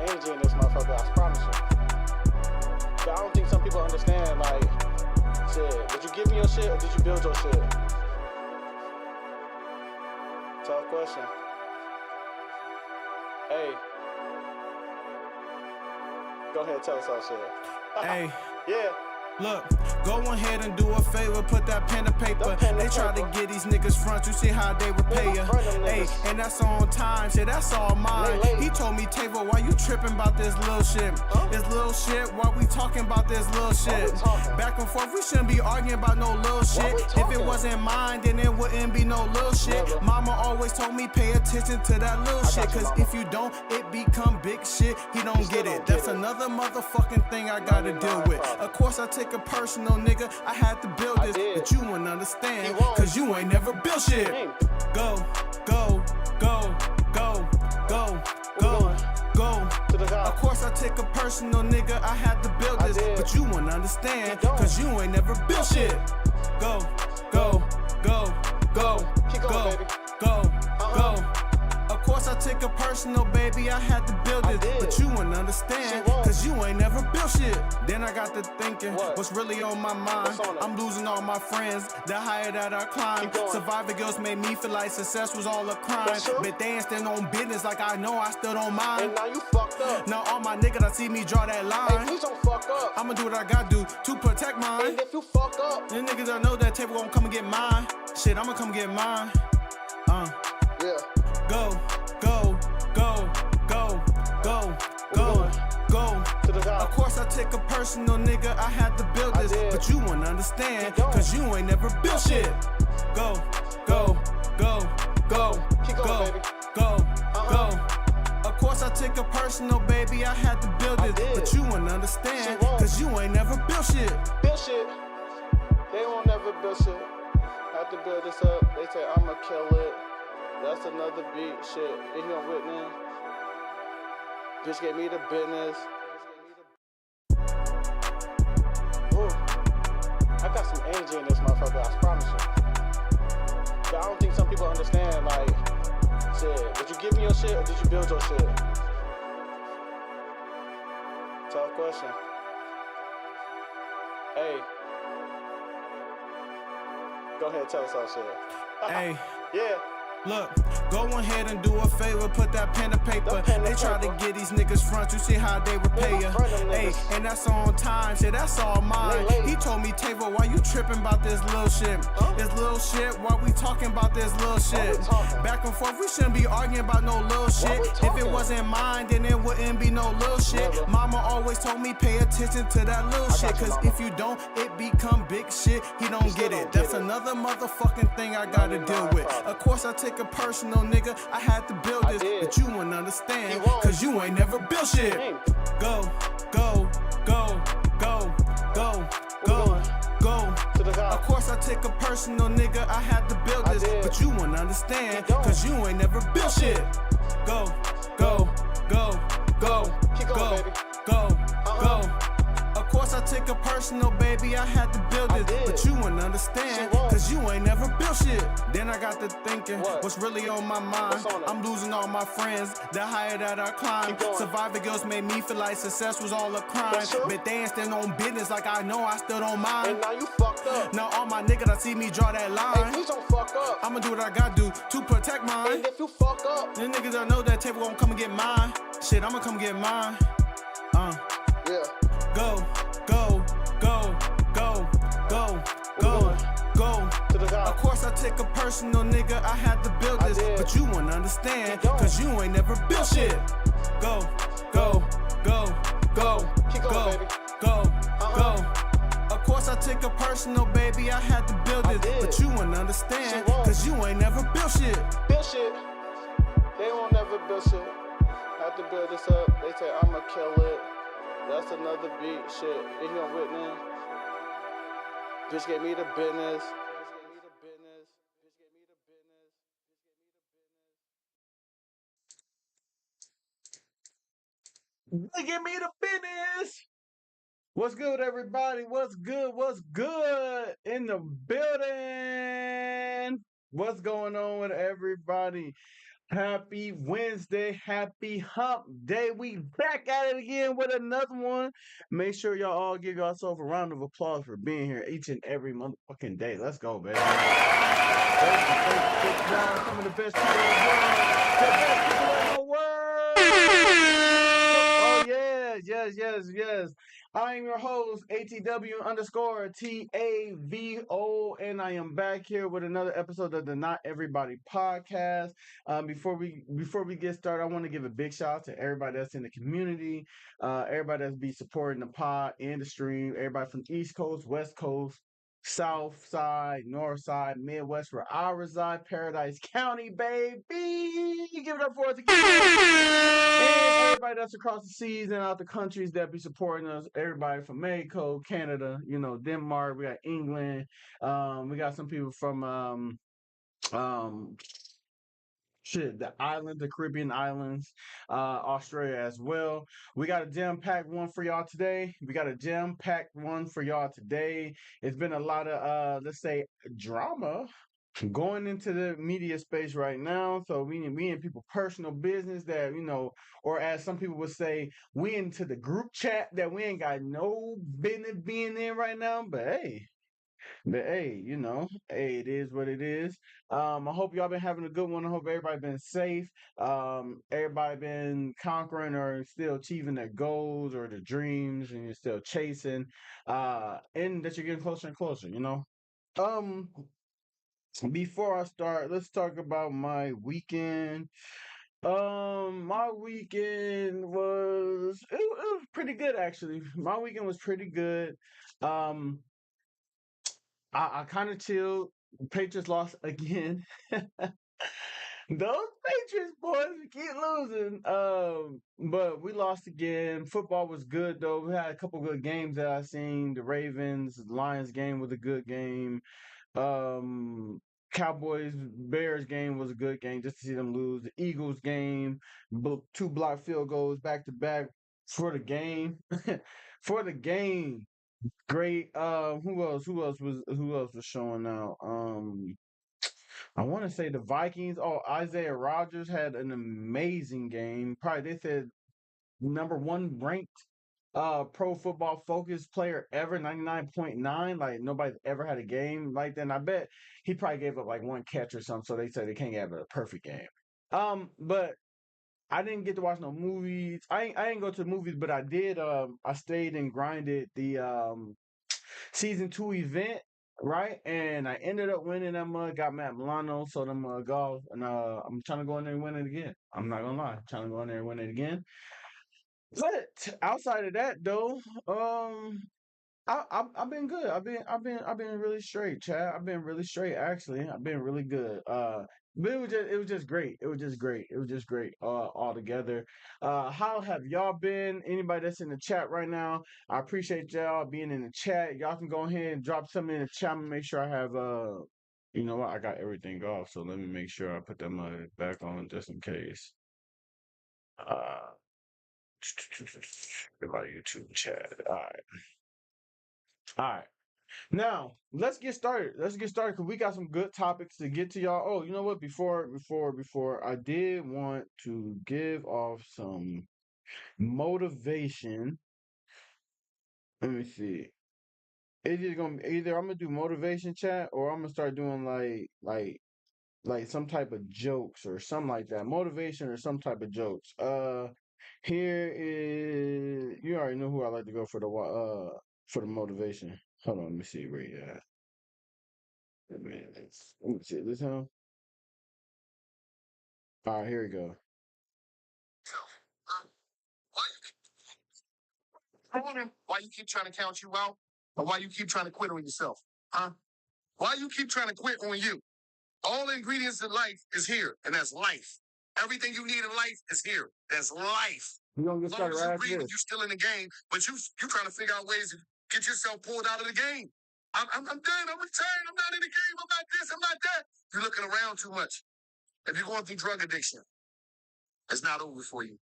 energy in this motherfucker, I promise you. But I don't think some people understand, like, shit, did you give me your shit or did you build your shit? Tough question. Hey. Go ahead, tell us all shit. Hey. Yeah. Look, go ahead and do a favor, put that pen to paper. They try to get these niggas front, you see how they repay ya. Hey, and that's on time, shit, that's all mine. He told me, Tavo, why you tripping about this little shit? This little shit, why we talking about this little shit? Back and forth, we shouldn't be arguing about no little shit. If it wasn't mine, then it wouldn't be no little shit. Mama always told me, pay attention to that little shit, cause if you don't, it become big shit. He don't get it. That's another motherfucking thing I gotta deal with. Of course, I take a personal, nigga, I had to build this, but you wouldn't understand, cause you ain't never built shit. Go, go, go, go, go, go, go. Of course I take a personal, nigga, I had to build this, but you wouldn't understand, cause you ain't never built shit. Go, go, go, go, go, go, go. Of course I take a personal, baby, I had to build it, but you wouldn't understand, cause you ain't never built shit. Then I got to thinking, what's really on my mind? I'm losing all my friends, the higher that I climb. Survivor girls made me feel like success was all a crime, but they ain't stand on business like I know I still don't mind. And now you fucked up. Now all my niggas that see me draw that line. Hey, please don't fuck up. I'ma do what I gotta do to protect mine. And if you fuck up, the niggas that know that table gon' come and get mine. Shit, I'ma come get mine. Yeah. Go, go, go, go, go, go, go. Of course I take a personal, nigga, I had to build this, but you wouldn't understand, cause you ain't never built shit. Go, go, go, go, go, go, go. Of course I take a personal, baby, I had to build it, but you wouldn't understand, cause you ain't never built shit. Build shit. They won't never build shit. Have to build this up, they say I'ma kill it. That's another beat, shit. If you don't witness, bitch gave me the business. Ooh, I got some energy in this motherfucker, I promise you. But I don't think some people understand, like, shit, did you give me your shit or did you build your shit? Tough question. Hey. Go ahead, tell us all shit. Hey. Yeah. Look, go ahead and do a favor, put that pen to paper. They try to get these niggas front, you see how they repay ya. Hey, and that's on time, shit, that's all mine. He told me, Tavo, why you tripping about this little shit? This little shit, why we talking about this little shit? Back and forth, we shouldn't be arguing about no little shit. If it wasn't mine, then it wouldn't be no little shit. Mama always told me, pay attention to that little shit, cause if you don't, it become big shit. He don't get it. That's another motherfucking thing I gotta deal with. Of course I take a personal, nigga, I had to build this, but you wouldn't understand, cause you ain't never built shit. Go, go, go, go, go, go, go. Of course I take a personal, nigga, I had to build this, but you wouldn't understand, cause you ain't never built shit. Go, go, go, go, go, go, go. Of course I take a personal, baby, I had to build it, but you wouldn't understand, cause you ain't never built shit. Then I got to thinking, what's really on my mind? I'm losing all my friends, the higher that I climb. Survivor girls made me feel like success was all a crime, but they ain't stand on business like I know I still don't mind. And now you fucked up. Now all my niggas that see me draw that line. Hey, please don't fuck up. I'ma do what I gotta do to protect mine. And if you fuck up, the niggas that know that table gon' come and get mine. Shit, I'ma come get mine. Yeah. Go, go, go, go, go, go, go. Of course I take a personal, nigga, I had to build this, but you wouldn't understand, cause you ain't never built shit. Go, go, go, go, go, go, go. Of course I take a personal, baby, I had to build it, but you wouldn't understand, cause you ain't never built shit. Build shit. They won't never build shit. Have to build this up, they say I'ma kill it. That's another beat, shit. If you don't witness, bitch gave me the business. They give me the business. What's good, everybody? What's good? What's good in the building? What's going on with everybody? Happy Wednesday, happy hump day. We back at it again with another one. Make sure y'all all give yourself a round of applause for being here each and every motherfucking day. Let's go, baby. Thank y'all, some of the best people in the world. The best people in the world. Oh, yes. I am your host, ATW_TAVO, and I am back here with another episode of the Not Everybody podcast. Before we get started, I want to give a big shout out to everybody that's in the community, everybody that's be supporting the pod and the stream, everybody from East Coast, West Coast, South Side, North Side, Midwest, where I reside, Paradise County, baby. Give it up for us again. And everybody that's across the seas and out the countries that be supporting us. Everybody from Mexico, Canada, Denmark. We got England. We got some people from um the islands, the Caribbean islands, Australia as well. We got a jam-packed one for y'all today. It's been a lot of let's say drama going into the media space right now. So we in people personal business that, or as some people would say, we into the group chat that we ain't got no business being in right now. But hey, it is what it is. I hope y'all been having a good one. I hope everybody been safe. Everybody been conquering or still achieving their goals or their dreams, and you're still chasing. And that you're getting closer and closer. Um, Before I start, let's talk about my weekend. My weekend was pretty good actually. My weekend was pretty good. Um, I kind of chilled. Patriots lost again. Those Patriots boys keep losing. But we lost again. Football was good though. We had a couple good games that I seen. The Ravens Lions game was a good game. Um, Cowboys Bears game was a good game just to see them lose. The Eagles game, two block field goals back to back for the game. For the game. Great. Who else was showing out? I want to say the Vikings. Oh, Isaiah Rodgers had an amazing game. Probably they said number one ranked pro football focus player ever, 99.9. Like nobody's ever had a game like that. And I bet he probably gave up like one catch or something, so they said they can't have a perfect game. But I didn't get to watch no movies. I didn't go to the movies, but I did I stayed and grinded the season 2 event, right? And I ended up winning that mug, got Matt Milano, so them golf, and I'm trying to go in there and win it again. I'm not gonna lie, I'm trying to go in there and win it again. But outside of that, though, I've been good. I've been really straight, Chad. I've been really straight. Actually, I've been really good. But it was just great. It was just great. All together. How have y'all been? Anybody that's in the chat right now, I appreciate y'all being in the chat. Y'all can go ahead and drop something in the chat. I'm gonna make sure I have you know what? I got everything off, so let me make sure I put them back on just in case. Uh, about YouTube chat. All right. Now, let's get started. Because we got some good topics to get to y'all. Oh, you know what? Before, I did want to give off some motivation. Let me see. It's either gonna either I'm gonna do motivation chat or I'm gonna start doing like some type of jokes or something like that. Motivation or some type of jokes. Here is you already know who I like to go for the motivation. Hold on, let me see where you at. Let me see this one. All right, here we go. I wonder why you keep trying to count you out, or why you keep trying to quit on yourself, huh? Why you keep trying to quit on you? All the ingredients in life is here, and that's life. Everything you need in life is here. That's life. We're gonna get started right after this. You're still in the game, but you trying to figure out ways to get yourself pulled out of the game. I'm done. I'm retired. I'm not in the game. I'm not this. I'm not that. You're looking around too much. If you're going through drug addiction, it's not over for you.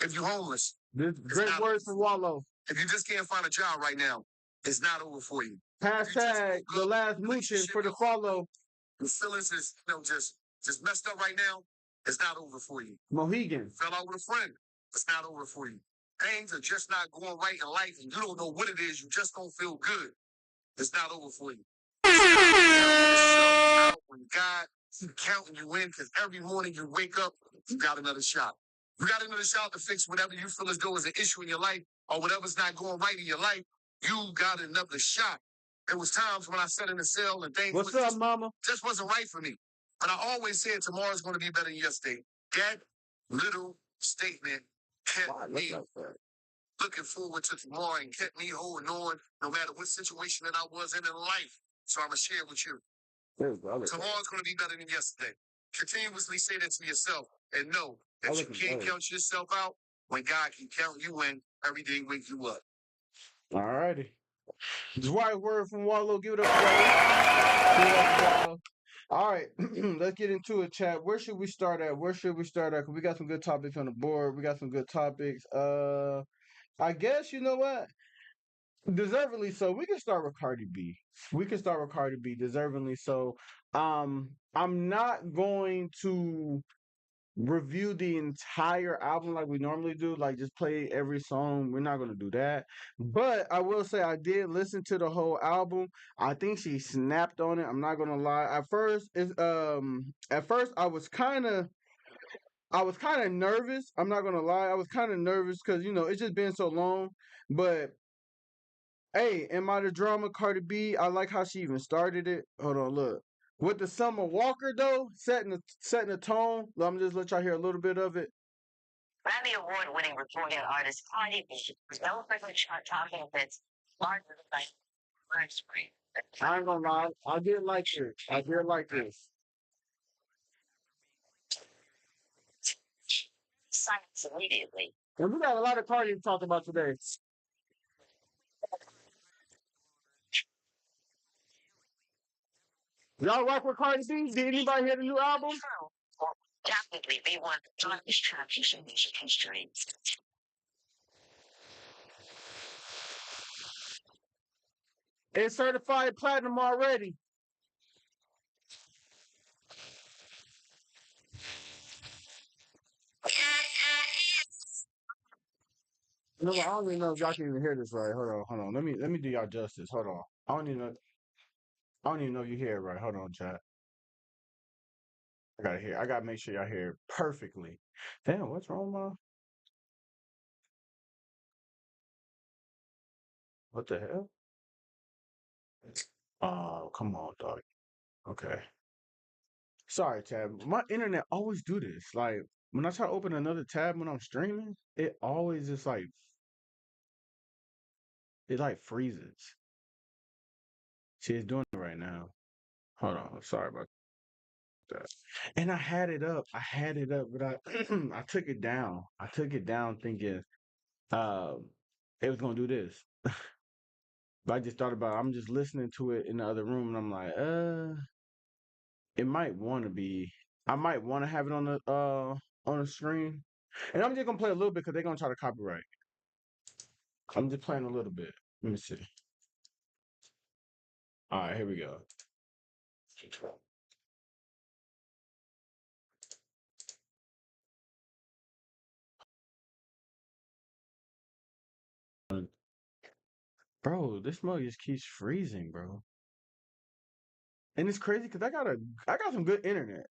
If you're homeless, this great words for Wallow. If you just can't find a job right now, it's not over for you. Hashtag the last mooching for the follow. Your feelings is just messed up right now. It's not over for you. Mohegan. Fell out with a friend. It's not over for you. Things are just not going right in life, and you don't know what it is. You just don't feel good. It's not over for you. Out when God keep counting you in, because every morning you wake up, you got another shot. You got another shot to fix whatever you feel as though is an issue in your life or whatever's not going right in your life. You got another shot. There was times when I sat in the cell and things just wasn't right for me. But I always said tomorrow's going to be better than yesterday. That little statement kept me looking forward to tomorrow and kept me holding on no matter what situation that I was in life. So I'm going to share it with you. Tomorrow's going to be better than yesterday. Continuously say that to yourself and know that you can't count yourself out when God can count you in every day, wake you up. All righty. Just wise word from Wallow. Give it up, brother. All right, let's get into it, chat. Where should we start at? Cause we got some good topics on the board. We got some good topics. I guess you know what? Deservedly so. We can start with Cardi B. Deservedly so. I'm not going to review the entire album like we normally do, like just play every song. We're not going to do that, but I will say I did listen to the whole album. I think she snapped on it. I'm not going to lie. At first I was kind of nervous. I'm not going to lie. I was kind of nervous because it's just been so long. But hey, am I the drama? Cardi B, I like how she even started it. Hold on, look. With the Summer Walker, though, setting the tone, I'm just let y'all hear a little bit of it. Grammy Award-winning recording artist Cardi B was known for her chart-topping hits larger than screen. I ain't gonna lie, I did like this. Silence immediately. And we got a lot of Cardi to talk about today. Y'all rock with Cardi B? Did anybody hear the new album? Definitely be one of the darkest tracks in music history. It's certified platinum already. No, I don't even know if y'all can even hear this right. Hold on. Let me do y'all justice. Hold on. I don't even know if you hear it right. Hold on, chat. I gotta make sure y'all hear it perfectly. Damn, what's wrong, Mom? What the hell? Oh, come on, dog. Okay. Sorry, tab. My internet always do this. Like when I try to open another tab when I'm streaming, it always just like freezes. She's doing it right now. Hold on. Sorry about that. And I had it up, but I took it down. Thinking it was gonna do this. But I just thought about it. I'm just listening to it in the other room and I'm like, it might wanna be I might wanna have it on the screen. And I'm just gonna play a little bit because they're gonna try to copyright. I'm just playing a little bit. Let me see. Alright, here we go. Bro, this mug just keeps freezing, bro. And it's crazy because I got some good internet.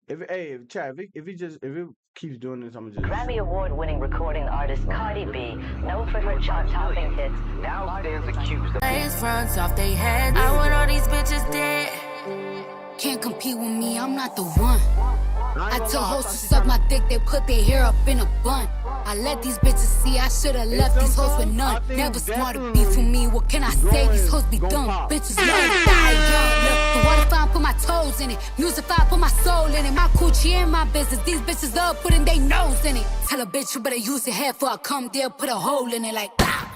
If it keeps doing this, I'm gonna just Grammy Award-winning recording artist Cardi B, known for her chart-topping hits, now stands accused of fronts off they heads. I want all these bitches dead. Can't compete with me, I'm not the one. I tell hoes to suck my dick, they put their hair up in a bun. I let these bitches see I should've left these hoes with none. Never smart to beef with me, what can I say? These hoes be dumb, bitches love to die young. Look, the water fountain, put my toes in it. Music fire, put my soul in it. My coochie in my business, these bitches love putting their nose in it. Tell a bitch you better use your head before I come there, put a hole in it like bah,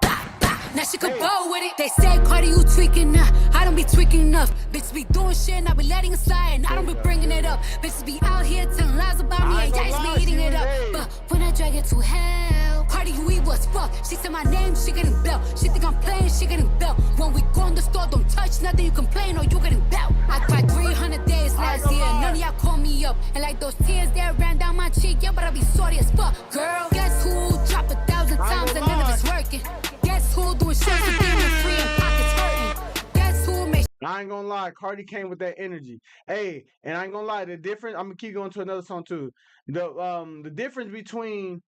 bah, bah. now she could go with it. They say, Cardi, you tweaking now. I don't be tweaking enough. Bitches be doing shit and I be letting it slide and I don't be bringing it up. Bitches be out here telling lies about me and y'all just be eating it up. But when I drag it to hell, Cardi, you evil as fuck. She said my name, she getting belt. She think I'm playing, she getting belt. When we go in the store, don't touch nothing, you complain or you getting belt. I cried 300 days last year, none of y'all call me up. And like those tears that ran down my cheek, yeah, but I be sorry as fuck. Girl, guess who dropped 1,000 times and none of it's working? Guess who doing shit for being free and pockets hurting? Guess who made I ain't gonna lie, Cardi came with that energy. Hey, and I ain't gonna lie, the difference, I'm gonna keep going to another song too. The difference between,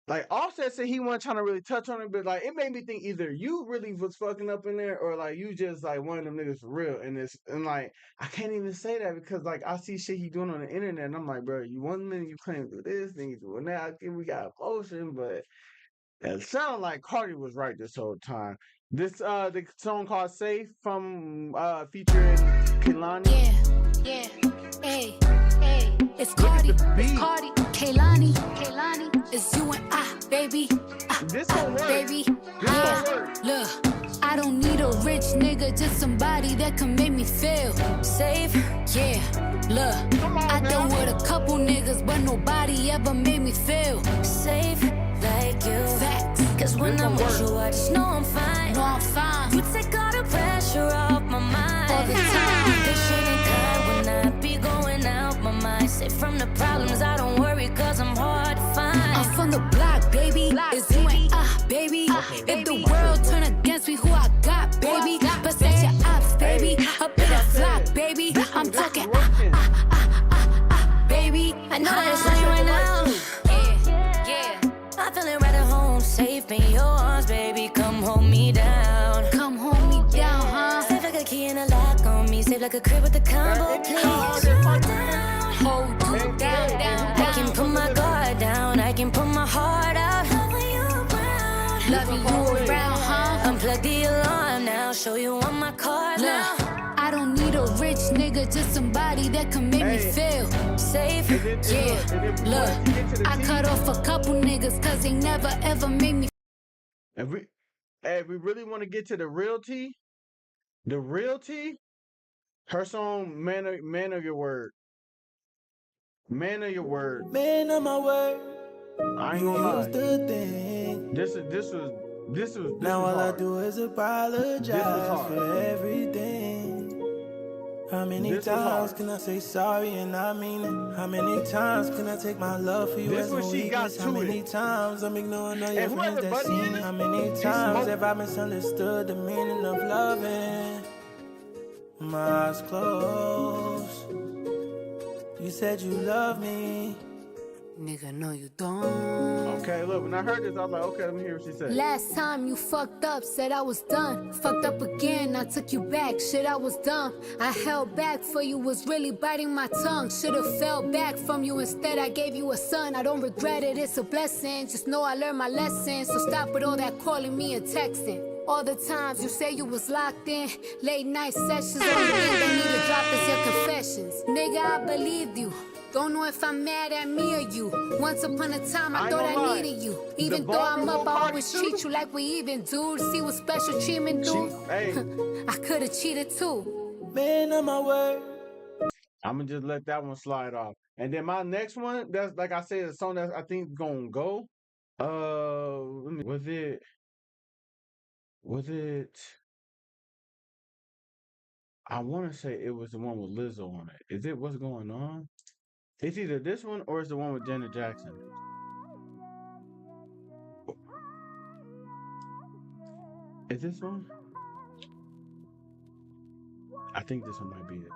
like, Offset said he wasn't trying to really touch on it, but like it made me think either you really was fucking up in there or like you just like one of them niggas for real. And like I can't even say that because like I see shit he doing on the internet and I'm like, bro, you 1 minute you claim to do this, then you doing that. We got emotion, but it sounded like Cardi was right this whole time. This the song called Safe from featuring Kehlani. Yeah, hey, it's Cardi, Kehlani, it's you and I, baby. This one works. Baby, This one works. Look, I don't need a rich nigga, just somebody that can make me feel safe. Yeah, look, I done with a couple niggas, but nobody ever made me feel safe like you. Facts. Cause when I'm with you, I just know I'm fine. No, I'm fine. You take all the pressure off my mind. All the time. Patient and kind when I be going out my mind. Say from the problems, I don't worry cause I'm hard to find. I'm from the block, baby. It's you and I, baby. If the world turn against me, who I got, baby? Possess your ops, baby. Up in the flock, baby. I'm talking, baby. I know that it's on you right now. Yeah. I'm feeling right at home, safe in your arms, baby. Come hold me down. Come hold me down, huh? Safe like a key and a lock on me. Safe like a crib with a combo, please. Hold down. Hold you down. I can put my guard down. I can put my heart out. Loving you around, huh? Unplug the alarm now. Show you on my car now. I don't need a rich nigga, just somebody that can make me feel safe. Yeah, look, I cut off a couple niggas cause they never ever made me. If we really want to get to the real tea, her song Man of Your Word. Man of Your Word. Man of my word. I ain't gonna lie. The thing. This was Now all hard. I do is apologize for everything. How many times can I say sorry and I mean it? How many times can I take my love for you This as a what she got weakness? How to many it. times I'm ignoring all your And friends whoever that Buddy seen is, it? How many he times smoke. have I misunderstood the meaning of loving? My eyes closed. You said you love me. Nigga, no, you don't. Okay, look, when I heard this, I was like, okay, let me hear what she said. Last time you fucked up, said I was done. Fucked up again, I took you back, shit, I was dumb. I held back for you, was really biting my tongue. Should've fell back from you, instead I gave you a son. I don't regret it, it's a blessing. Just know I learned my lesson. So stop with all that calling me and texting. All the times you say you was locked in, late night sessions, all you think they need to drop is your confessions. Nigga, I believed you. Don't know if I'm mad at me or you. Once upon a time, I thought I needed you. Even though I'm up, I always treat you like we even do. To see what special treatment do. Hey, I could've cheated too. Man of my word. I'm gonna just let that one slide off. And then my next one, that's like I said, a song that I think gonna go. Was it? I want to say it was the one with Lizzo on it. Is it What's Going On? It's either this one or it's the one with Janet Jackson. Is this one? I think this one might be it.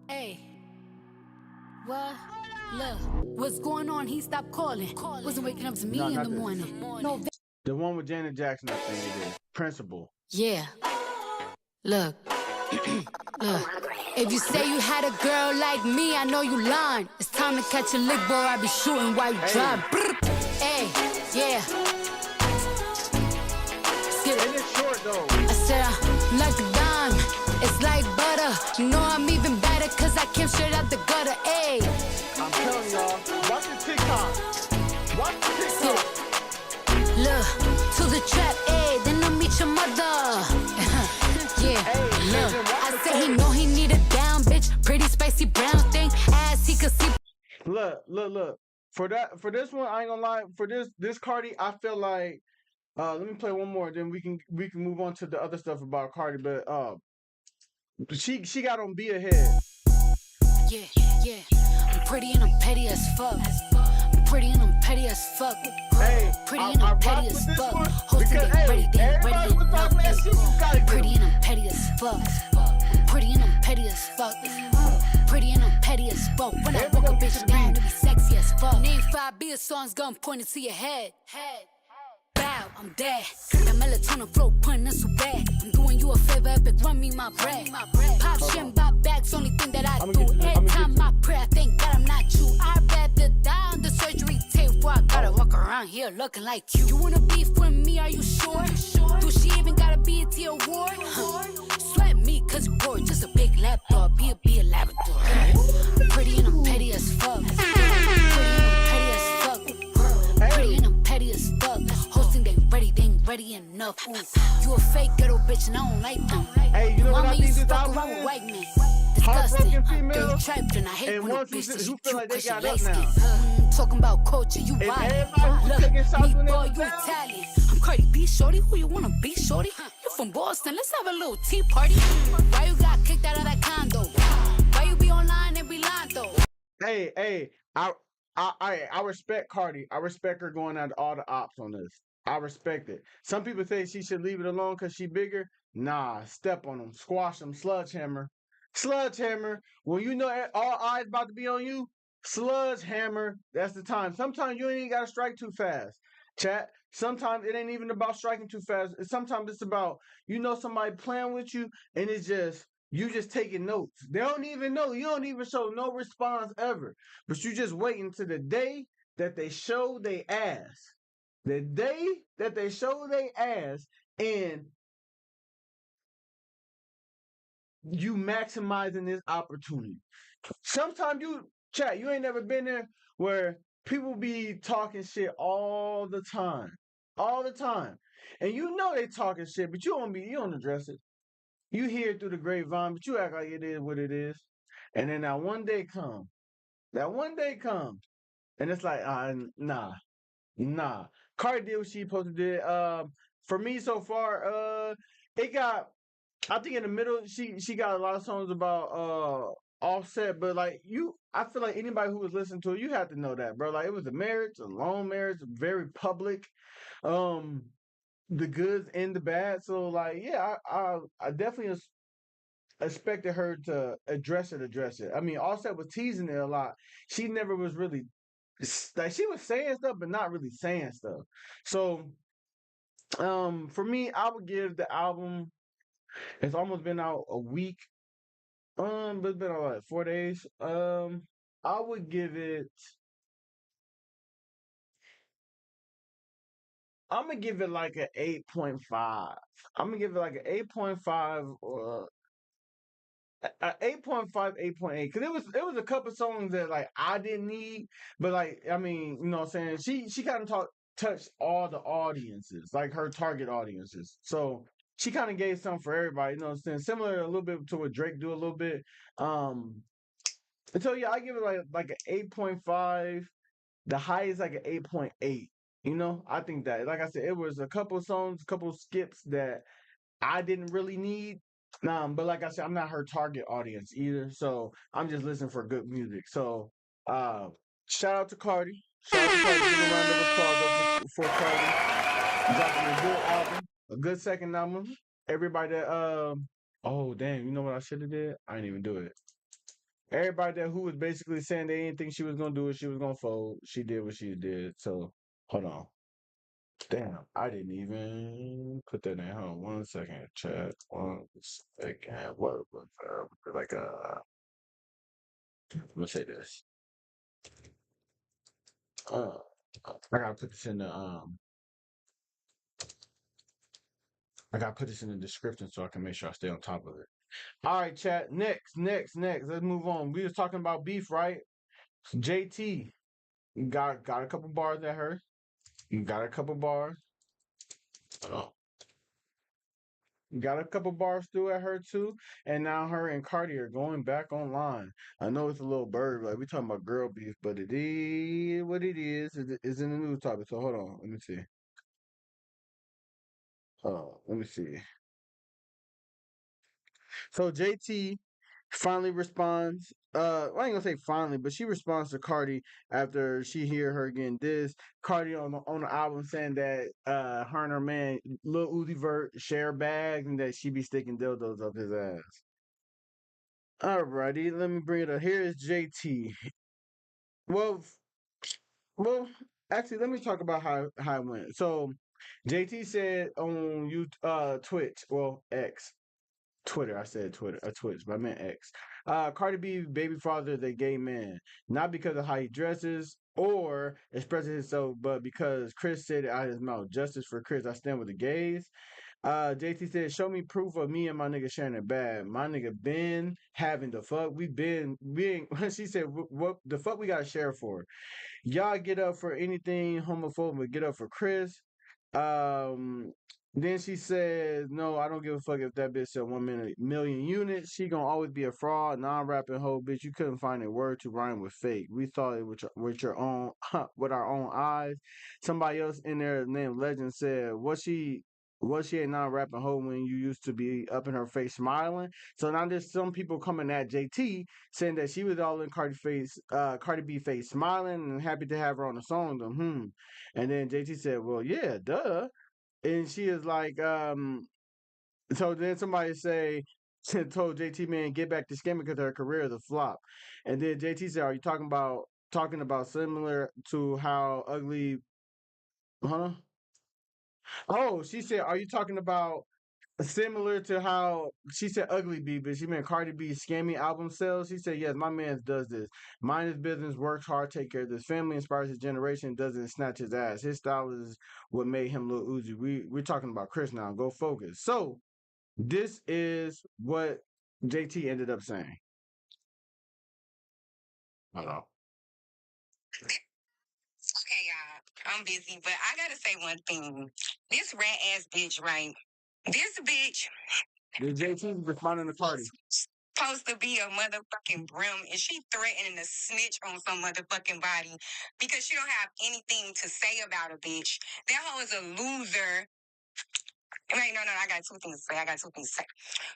Hey, what? Look, what's going on? He stopped calling. Wasn't waking up to me in not the this. morning. No. The one with Janet Jackson, I think it is. Principal. Yeah. Look. Look. If you say you had a girl like me, I know you lying. It's time to catch a lick, boy. I be shooting while you drive. Hey, yeah. And it's short though. I said I'm like a dime. It's like butter. You know I'm even better cause I came straight out the gutter. Hey. I'm telling y'all, watch the TikTok. Watch the TikTok. Look, to the trap, ayy. Then I'll meet your see brown thing, ass he could see. Look. For this one, I ain't gonna lie. For this Cardi, I feel like let me play one more, then we can move on to the other stuff about Cardi. But she got on Be Ahead. Yeah. I'm pretty and I'm petty as fuck. I'm pretty and I'm petty as fuck. Hey, Pretty and I'm petty as fuck. Hosting because, they ready, they everybody ready was enough. talking that shit, you gotta Pretty do. and I'm petty as fuck. I'm pretty and I'm petty as fuck. Pretty and I'm petty as fuck. When I walk a bitch down, to be sexy as fuck. Name 5 beer songs, gun pointed to your head. Bow, I'm dead. That melatonin flow pun, that's so bad. I'm doing you a favor, epic, run me my bread. Pop shit, bop bags, only thing that I do. Every time I pray, I thank God I'm not you. I'd rather die on the surgery table before I gotta walk around here looking like you. You wanna beef with me, are you sure? Do she even got a BET award? Sweat me, cause you bored, just a big lapdog, be a Labrador. I'm pretty and I'm petty as fuck. Pretty and I'm petty as fuck. Pretty and I'm petty as fuck. Hosting they ain't ready enough. You a fake ghetto bitch and I don't like them. Hey, you know what I Mama think used to this fuck album around with is? white men. Disgusting. Heartbroken Girl, female, you trapped and I hate and when a ones bitch that who you feel like they cause you got up light now. skin. Talking about culture, you And lying. everybody was taking shots Me when they boy, was you down. Italian. I'm Cardi B, shorty. Who you wanna be, shorty? You from Boston? Let's have a little tea party. Why you got kicked out of that condo? Why you be online and be lying though? Hey, I respect Cardi. I respect her going out to all the ops on this. I respect it. Some people say she should leave it alone because she bigger. Nah, step on them, squash them, sledgehammer. When you know all eyes about to be on you, sledgehammer. That's the time. Sometimes you ain't even got to strike too fast. Chat. Sometimes it ain't even about striking too fast. Sometimes it's about somebody playing with you, and it's just you just taking notes. They don't even know. You don't even show no response ever. But you just waiting to the day that they show they ass. The day that they show they ass and you maximizing this opportunity. Sometimes you ain't never been there where people be talking shit all the time. All the time. And you know they talking shit, but you don't address it. You hear it through the grapevine, but you act like it is what it is. And then that one day comes. And it's like, nah. Cardi did what she supposed to do. For me so far, it got. I think in the middle, she got a lot of songs about Offset, but I feel like anybody who was listening to it, you have to know that, bro. Like it was a long marriage, very public, um, the goods and the bad. So I definitely expected her to address it. I mean, Offset was teasing it a lot. She never was really like she was saying stuff, but not really saying stuff. So, for me, I would give the album. It's almost been out a week. But it's been out like 4 days. I would give it. I'm gonna give it like an 8.5. I'm gonna give it like an 8.5 or a 8.5, 8.8. Because it was a couple songs that like I didn't need, but like I mean, you know what I'm saying? She kind of touched all the audiences, like her target audiences. So she kind of gave something for everybody, you know what I'm saying? Similar a little bit to what Drake do a little bit. Um so yeah, I give it like an 8.5. The high is like an 8.8. I think that like I said, it was a couple songs, a couple skips that I didn't really need. But like I said, I'm not her target audience either. So I'm just listening for good music. So shout out to Cardi. Shout out to Cardi. Give a round of applause up for Cardi. Dropping a good album, a good second album. Everybody that oh damn, you know what I should have did? I didn't even do it. Everybody that who was basically saying they didn't think she was gonna do it, she was gonna fold. She did what she did. So hold on. Damn, I didn't even put that in. Hold on 1 second, chat. 1 second. What was like let's say this. Uh I gotta put this in the I gotta put this in the description so I can make sure I stay on top of it. All right, chat. Next. Let's move on. We was talking about beef, right? JT got a couple bars at her. You got a couple bars. Oh. Got a couple bars through at her too, and now her and Cardi are going back online. I know it's a little bird, like we talking about girl beef, but it is what it is. It's in the news topic. So hold on, let me see. Let me see. So JT finally responds. I ain't gonna say finally, but she responds to Cardi after she hear her getting this. Cardi on the album saying that her and her man Lil Uzi Vert share bags and that she be sticking dildos up his ass. Alrighty, let me bring it up. Here is JT. Well, well, actually, let me talk about how it went. So, JT said on Twitch, well X, Twitter. I said Twitter, Twitch, but I meant X. Cardi B baby father is a gay man, not because of how he dresses or expresses himself, but because Chris said it out of his mouth. Justice for Chris. I stand with the gays. JT said, "Show me proof of me and my nigga sharing it bad. My nigga been having the fuck. We ain't." She said, "What the fuck we gotta share for? Y'all get up for anything homophobic. Get up for Chris." Um, then she says, "No, I don't give a fuck if that bitch sell 1 million units. She gonna always be a fraud, non-rapping hoe bitch. You couldn't find a word to rhyme with fake. We saw it with your own, with our own eyes. Somebody else in there named Legend said, Was she a non-rapping hoe when you used to be up in her face smiling?" So now there's some people coming at JT saying that she was all in Cardi B face smiling and happy to have her on the song. And then JT said, "Well, yeah, duh." And she is like, so then somebody told JT, man, get back to scamming because her career is a flop. And then JT said, "Are you talking about similar to how ugly?" Huh? Oh, she said, "Are you talking about similar to how," she said ugly B, but she meant Cardi B's scammy album sales? She said, "Yes, my man does this. Mind his business, works hard, take care of this family, inspires his generation, doesn't snatch his ass. His style is what made him Lil Uzi." We're talking about Chris now. Go focus. So this is what JT ended up saying. Hold on. Okay, y'all. I'm busy, but I gotta say one thing. This rat ass bitch, right? This bitch Did JT responding to Cardi? supposed to be a motherfucking brim, and she threatening to snitch on some motherfucking body because she don't have anything to say about a bitch. That hoe is a loser. Wait, no, I got two things to say.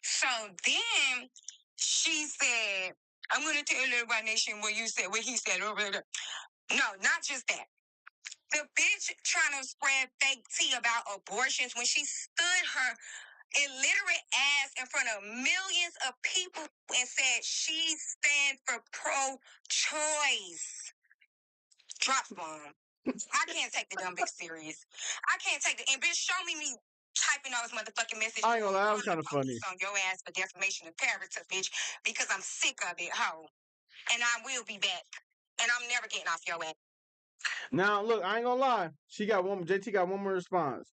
So then she said, "I'm gonna tell everybody nation what you said, what he said." No, not just that. The bitch trying to spread fake tea about abortions when she stood her illiterate ass in front of millions of people and said she stands for pro-choice. Drop bomb. I can't take the dumb bitch serious. I can't take the, and bitch, show me typing all this motherfucking message. I ain't gonna lie, that was kind of funny. On your ass for defamation of character, bitch, because I'm sick of it, hoe. And I will be back. And I'm never getting off your ass. Now look, I ain't gonna lie. JT got one more response.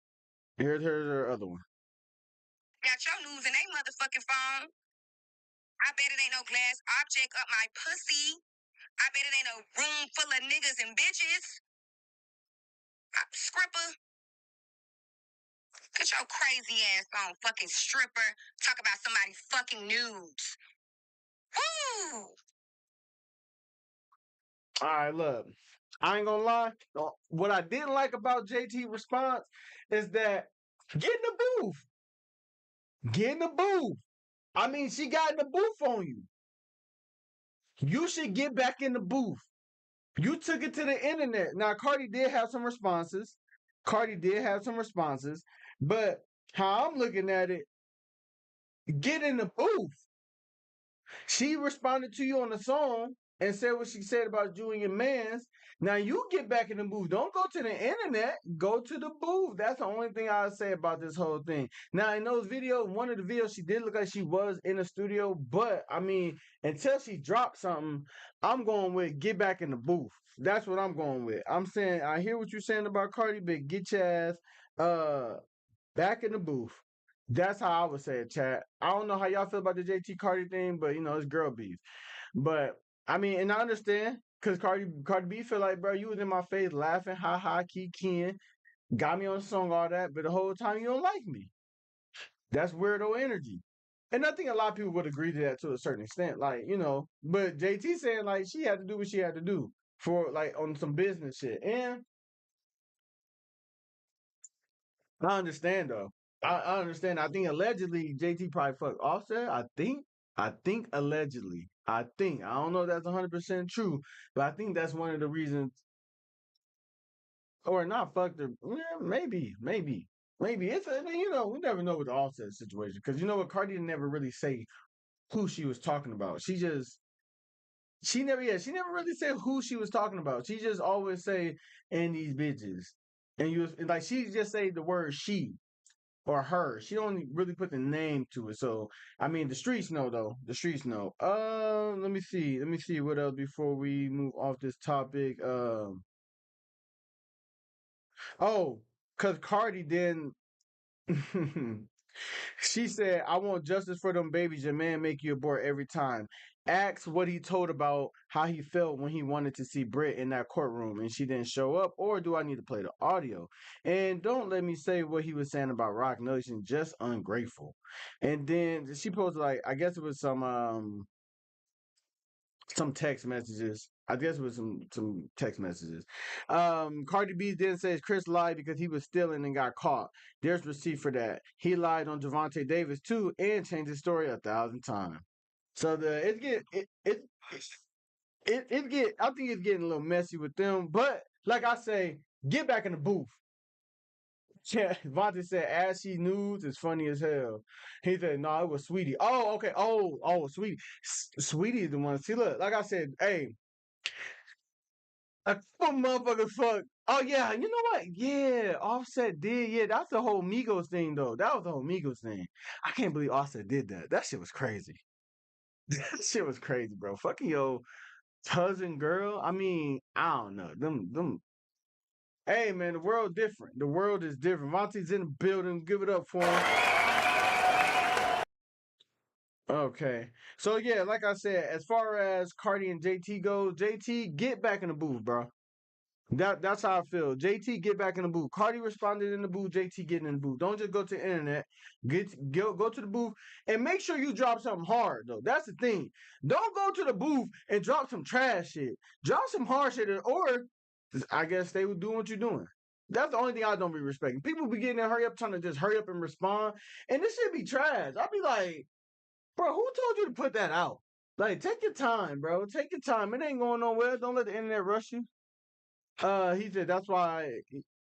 Here's her other one. Got your news in they motherfucking phone. I bet it ain't no glass object up my pussy. I bet it ain't no room full of niggas and bitches. Scripper. Get your crazy ass on, fucking stripper. Talk about somebody's fucking nudes. Woo! All right, look. I ain't gonna lie. What I didn't like about JT response is that get in the booth. Get in the booth. I mean, she got in the booth on you. You should get back in the booth. You took it to the internet. Now, Cardi did have some responses. But how I'm looking at it, get in the booth. She responded to you on the song and said what she said about you and your mans. Now you get back in the booth. Don't go to the internet. Go to the booth. That's the only thing I'll say about this whole thing. Now in those videos, one of the videos, she did look like she was in the studio. But I mean, until she dropped something, I'm going with get back in the booth. That's what I'm going with. I'm saying I hear what you're saying about Cardi, but get your ass back in the booth. That's how I would say it, chat. I don't know how y'all feel about the JT Cardi thing, but it's girl beef. But I mean, and I understand because Cardi B feel like, bro, you was in my face laughing, ha ha, keep keying, got me on the song, all that, but the whole time you don't like me. That's weirdo energy. And I think a lot of people would agree to that to a certain extent. Like, but JT saying like she had to do what she had to do for like on some business shit. And I understand though. I understand. I think allegedly JT probably fucked Offset. I think. I think allegedly. I think. I don't know if that's 100% true, but I think that's one of the reasons. Or not fucked her. Yeah, maybe. It's we never know with the Offset situation because you know what, Cardi never really say who she was talking about. She never really said who she was talking about. She just always say and these bitches, and like she just say the word she or her. She don't really put the name to it. So I mean, the streets know though. The streets know. Let me see. Let me see what else before we move off this topic. Oh, cause Cardi then. She said, I want justice for them babies. Your man make you abort every time. Ask what he told about how he felt when he wanted to see Britt in that courtroom and she didn't show up, or do I need to play the audio? And don't let me say what he was saying about Rock Nation, just ungrateful. And then she posted like I guess it was some text messages. I guess it was some text messages. Cardi B then says Chris lied because he was stealing and got caught. There's receipt for that. He lied on Javante Davis too and changed his story 1,000 times. So it get I think it's getting a little messy with them. But like I say, get back in the booth. Yeah, Vontae said ashy news is funny as hell. He said, no, it was Sweetie. Oh, okay. Oh, Sweetie. Sweetie is the one. See, look, like I said, hey, a couple motherfuckers fuck. Oh yeah, you know what? Yeah, Offset did. Yeah, that's the whole Migos thing though. That was the whole Migos thing. I can't believe Offset did that. That shit was crazy. That shit was crazy, bro. Fucking your cousin girl. I mean, I don't know. Them. Hey man, the world different. The world is different. Monty's in the building. Give it up for him. Okay. So yeah, like I said, as far as Cardi and JT goes, JT, get back in the booth, bro. That's how I feel. JT, get back in the booth. Cardi responded in the booth. JT, get in the booth. Don't just go to the internet. Go to the booth and make sure you drop something hard though. That's the thing. Don't go to the booth and drop some trash shit. Drop some hard shit, or I guess they would do what you're doing. That's the only thing I don't be respecting. People be getting in hurry up, trying to just hurry up and respond, and this shit be trash. I'll be like, bro, who told you to put that out? Like, take your time, bro. Take your time. It ain't going nowhere. Don't let the internet rush you. He said that's why.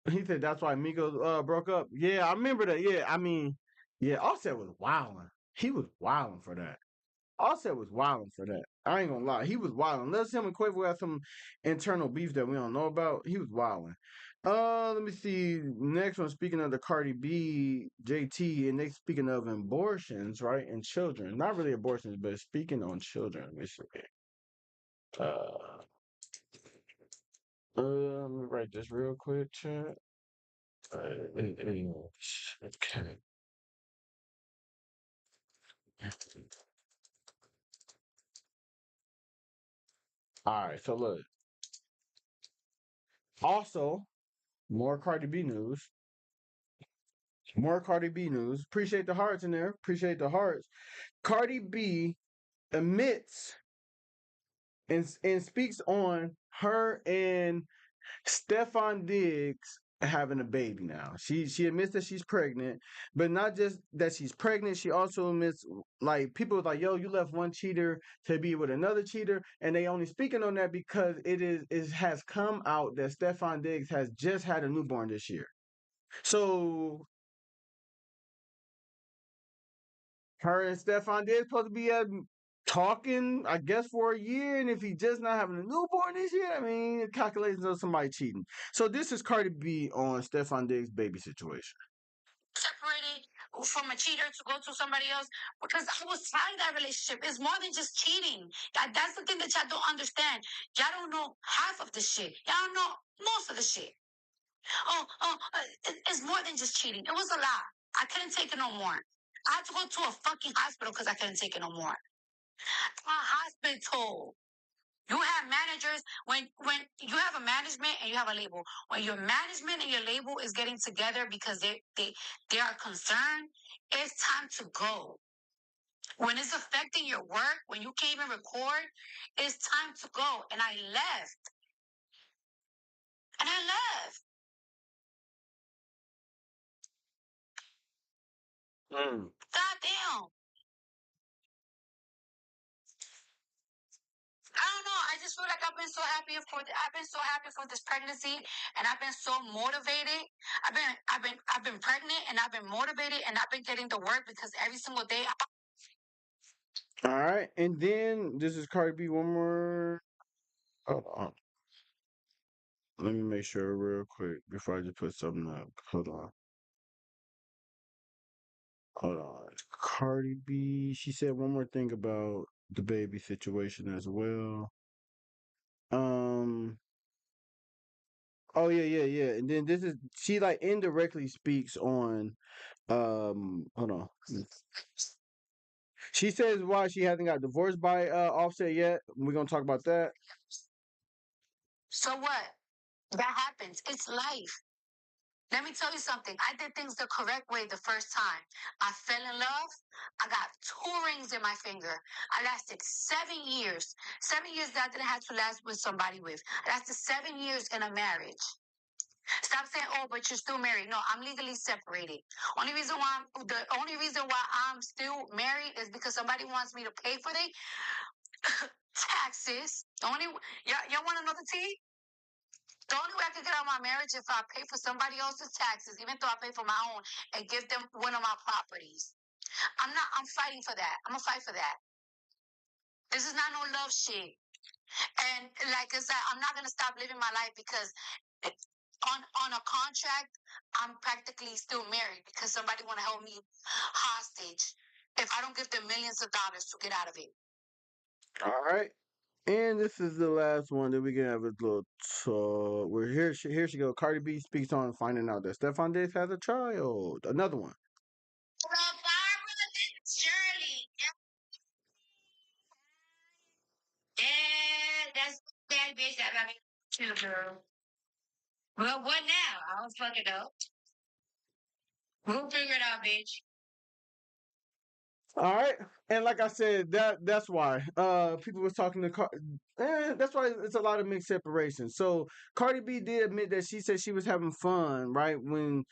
He said that's why Migos broke up. Yeah, I remember that. Yeah, I mean, yeah, Offset was wilding. He was wilding for that. Offset was wilding for that. I ain't gonna lie, he was wilding. Unless him and Quavo had some internal beef that we don't know about, he was wilding. Let me see. Next one. Speaking of the Cardi B, JT, and they speaking of abortions, right, and children. Not really abortions, but speaking on children. Let me see. Uh, let me write this real quick, chat. Okay. All right. So look. Also, more Cardi B news. More Cardi B news. Appreciate the hearts in there. Appreciate the hearts. Cardi B admits and speaks on her and Stefan Diggs having a baby now. She admits that she's pregnant, but not just that she's pregnant. She also admits like people was like, "Yo, you left one cheater to be with another cheater," and they only speaking on that because it has come out that Stefan Diggs has just had a newborn this year. So her and Stefan Diggs supposed to be talking, I guess, for a year, and if he just not having a newborn this year, I mean, calculations of somebody cheating. So this is Cardi B on Stefan Diggs' baby situation. Separated from a cheater to go to somebody else because I was trying that relationship. It's more than just cheating. That's the thing that y'all don't understand. Y'all don't know half of the shit. Y'all don't know most of the shit. It's more than just cheating. It was a lot. I couldn't take it no more. I had to go to a fucking hospital because I couldn't take it no more. A hospital. You have managers when you have a management and you have a label. When your management and your label is getting together because they are concerned, it's time to go. When it's affecting your work, when you can't even record, it's time to go. And I left. And I left. Goddamn. I don't know. I just feel like I've been so happy for this pregnancy, and I've been so motivated. I've been pregnant, and I've been motivated, and I've been getting to work because every single day. All right, and then this is Cardi B. One more. Hold on. Let me make sure real quick before I just put something up. Hold on. Hold on. Cardi B. She said one more thing about the baby situation as well. Um. Oh yeah. And then this is she like indirectly speaks on hold on. She says why she hasn't got divorced by Offset yet. We're gonna talk about that. So what? That happens. It's life. Let me tell you something. I did things the correct way the first time. I fell in love. I got 2 rings in my finger. I lasted 7 years. 7 years that I didn't have to last with somebody with. I lasted 7 years in a marriage. Stop saying, "Oh, but you're still married." No, I'm legally separated. The only reason why I'm still married is because somebody wants me to pay for the taxes. Y'all want to know the tea? The only way I can get out of my marriage is if I pay for somebody else's taxes, even though I pay for my own, and give them one of my properties. I'm fighting for that. I'm gonna fight for that. This is not no love shit. And like I said, I'm not gonna stop living my life because on a contract, I'm practically still married because somebody wanna hold me hostage if I don't give them millions of dollars to get out of it. All right. And this is the last one that we can have a little talk. We're here. Here she go. Cardi B speaks on finding out that Stefan Diggs has a child. Another one. Well, Barbara, Shirley. Yeah, that's that bitch that got me too, girl. Well, what now? I don't fucking know. We'll figure it out, bitch. All right. And like I said, that's why people was talking to that's why it's a lot of mixed separation. So Cardi B did admit that she said she was having fun, right? When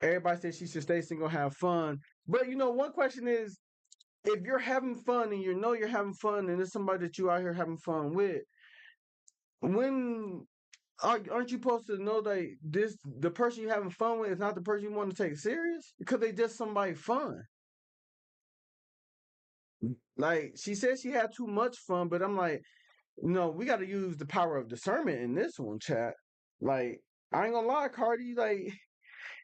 everybody said she should stay single, have fun. But one question is, if you're having fun and you know you're having fun and there's somebody that you out here having fun with, when aren't you supposed to know that the person you're having fun with is not the person you want to take serious? Because they just somebody fun. Like she said she had too much fun, but I'm like, no, we got to use the power of discernment in this one, chat. Like, I ain't gonna lie, Cardi. Like,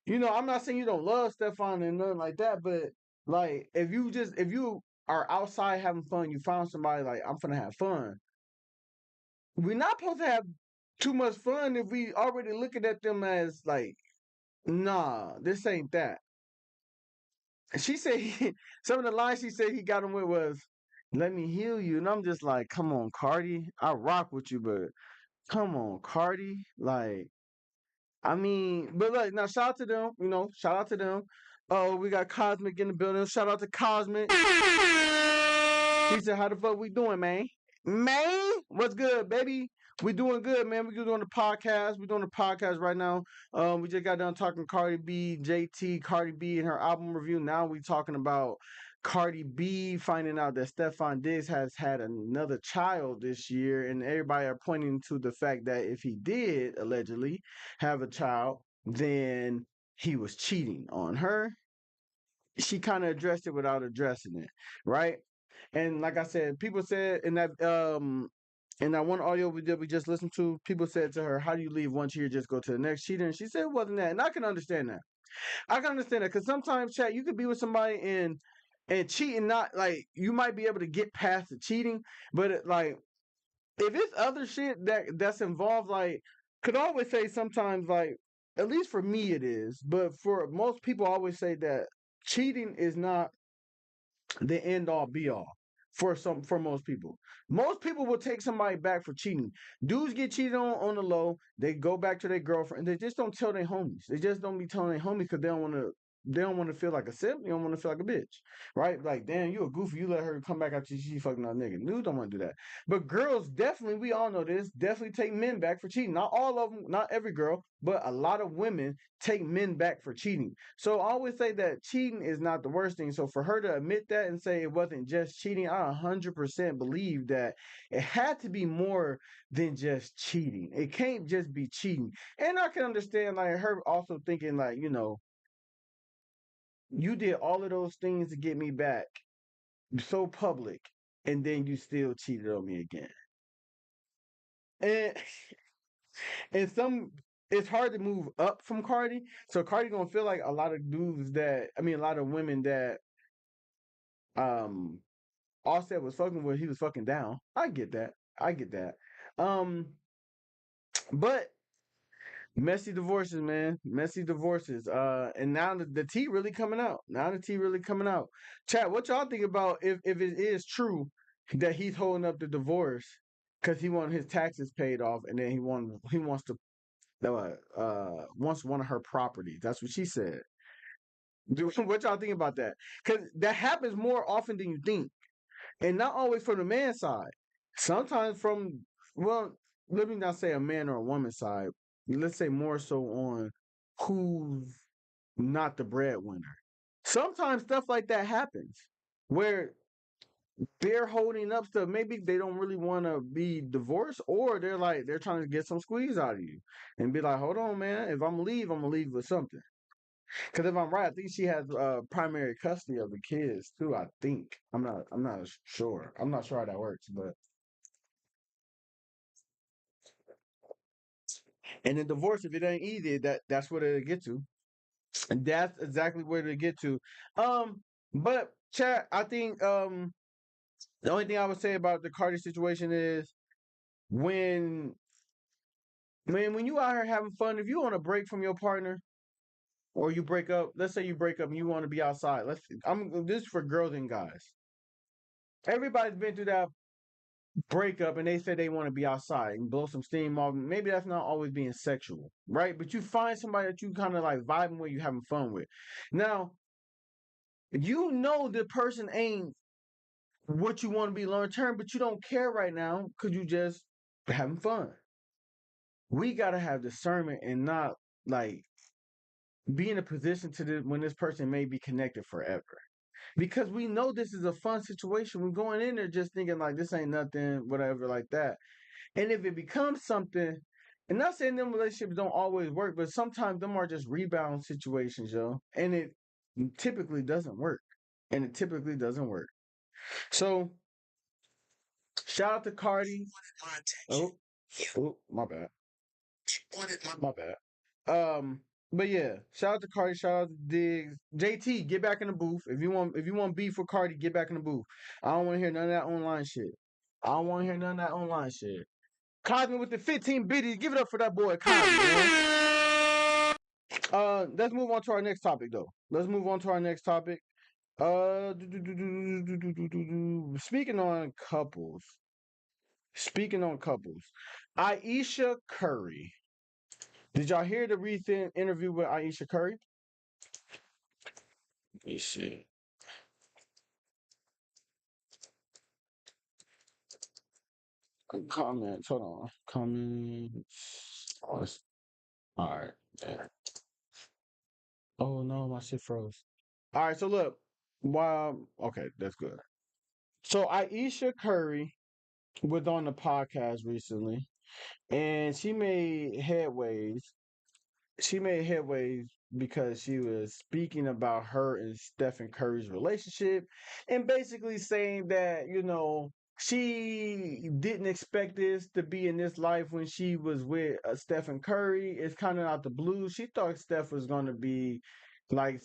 I'm not saying you don't love Stefan and nothing like that, but like, if you are outside having fun, you found somebody like I'm gonna have fun. We're not supposed to have too much fun if we already looking at them as like, nah, this ain't that. And she said some of the lines she said he got him with was, "Let me heal you," and I'm just like, come on, Cardi, I rock with you, but come on, Cardi, like. I mean, but look, now shout out to them, shout out to them. Oh, we got Cosmic in the building. Shout out to Cosmic. He said, "How the fuck we doing, man? Man, what's good, baby? We doing good, man. We doing the podcast. We doing the podcast right now. We just got done talking Cardi B, JT, Cardi B, and her album review. Now we talking about Cardi B finding out that Stefan Diggs has had another child this year, and everybody are pointing to the fact that if he did allegedly have a child, then he was cheating on her. She kind of addressed it without addressing it, right? And like I said, people said in that one audio we just listened to, people said to her, "How do you leave one cheater just go to the next cheater?" And she said it wasn't that. And I can understand that. I can understand that because sometimes, chat, you could be with somebody and cheating, not like you might be able to get past the cheating, but like if it's other shit that's involved, like could always say sometimes like at least for me it is, but for most people I always say that cheating is not the end all be all. for most people. Most people will take somebody back for cheating. Dudes get cheated on the low. They go back to their girlfriend. They just don't tell their homies. They just don't be telling their homies because they don't want to. They don't want to feel like a simp. They don't want to feel like a bitch, right? Like, damn, you a goofy. You let her come back after she fucking that nigga. Dudes don't want to do that. But girls definitely, we all know this, definitely take men back for cheating. Not all of them, not every girl, but a lot of women take men back for cheating. So I always say that cheating is not the worst thing. So for her to admit that and say it wasn't just cheating, I 100% believe that it had to be more than just cheating. It can't just be cheating. And I can understand like her also thinking like, you did all of those things to get me back so public, and then you still cheated on me again. And and some it's hard to move up from Cardi. So Cardi gonna feel like a lot of dudes that a lot of women that um Offset was fucking with, he was fucking down. I get that. I get that. Um, but messy divorces, man. Messy divorces. And now the tea really coming out. Now the tea really coming out. Chat, what y'all think about if it is true that he's holding up the divorce because he wanted his taxes paid off, and then he wants to wants one of her properties. That's what she said. What y'all think about that? Because that happens more often than you think, and not always from the man's side. Sometimes from, well, let me not say a man or a woman's side. Let's say more so on who's not the breadwinner. Sometimes stuff like that happens where they're holding up stuff. Maybe they don't really want to be divorced, or they're trying to get some squeeze out of you and be like, hold on, man. If I'm gonna leave with something. Because if I'm right, I think she has primary custody of the kids too. I think I'm not sure. I'm not sure how that works, but and the divorce, if it ain't easy, that's what it'll get to, and that's exactly where it'll get to. But chat, I think the only thing I would say about the Cardi situation is when when you out here having fun, if you want to break from your partner or you break up, let's say you break up and you want to be outside. This is for girls and guys. Everybody's been through that breakup and they say they want to be outside and blow some steam off. Maybe that's not always being sexual, right? But you find somebody that you kind of like vibing with, you having fun with. Now, the person ain't what you want to be long term, but you don't care right now because you just having fun. We gotta have discernment and not like be in a position when this person may be connected forever. Because we know this is a fun situation. We're going in there just thinking like this ain't nothing, whatever, like that. And if it becomes something, and not saying them relationships don't always work, but sometimes them are just rebound situations, yo. And it typically doesn't work. And it typically doesn't work. So shout out to Cardi. Oh, my bad. My bad. But yeah, shout out to Cardi, shout out to Diggs. JT, get back in the booth. If you want beef with Cardi, get back in the booth. I don't want to hear none of that online shit. I don't want to hear none of that online shit. Cosme with the 15 biddies. Give it up for that boy Cosme, man. Let's move on to our next topic though. Let's move on to our next topic. Speaking on couples. Aiesha Curry. Did y'all hear the recent interview with Aiesha Curry? Let me see. Comments. Hold on. Comments. All right. Yeah. Oh no, my shit froze. All right. So look. Wow. Okay, that's good. So Aiesha Curry was on the podcast recently, and she made headways because she was speaking about her and Stephen Curry's relationship and basically saying that, she didn't expect this to be in this life when she was with Stephen Curry. It's kind of out the blue. She thought Steph was going to be like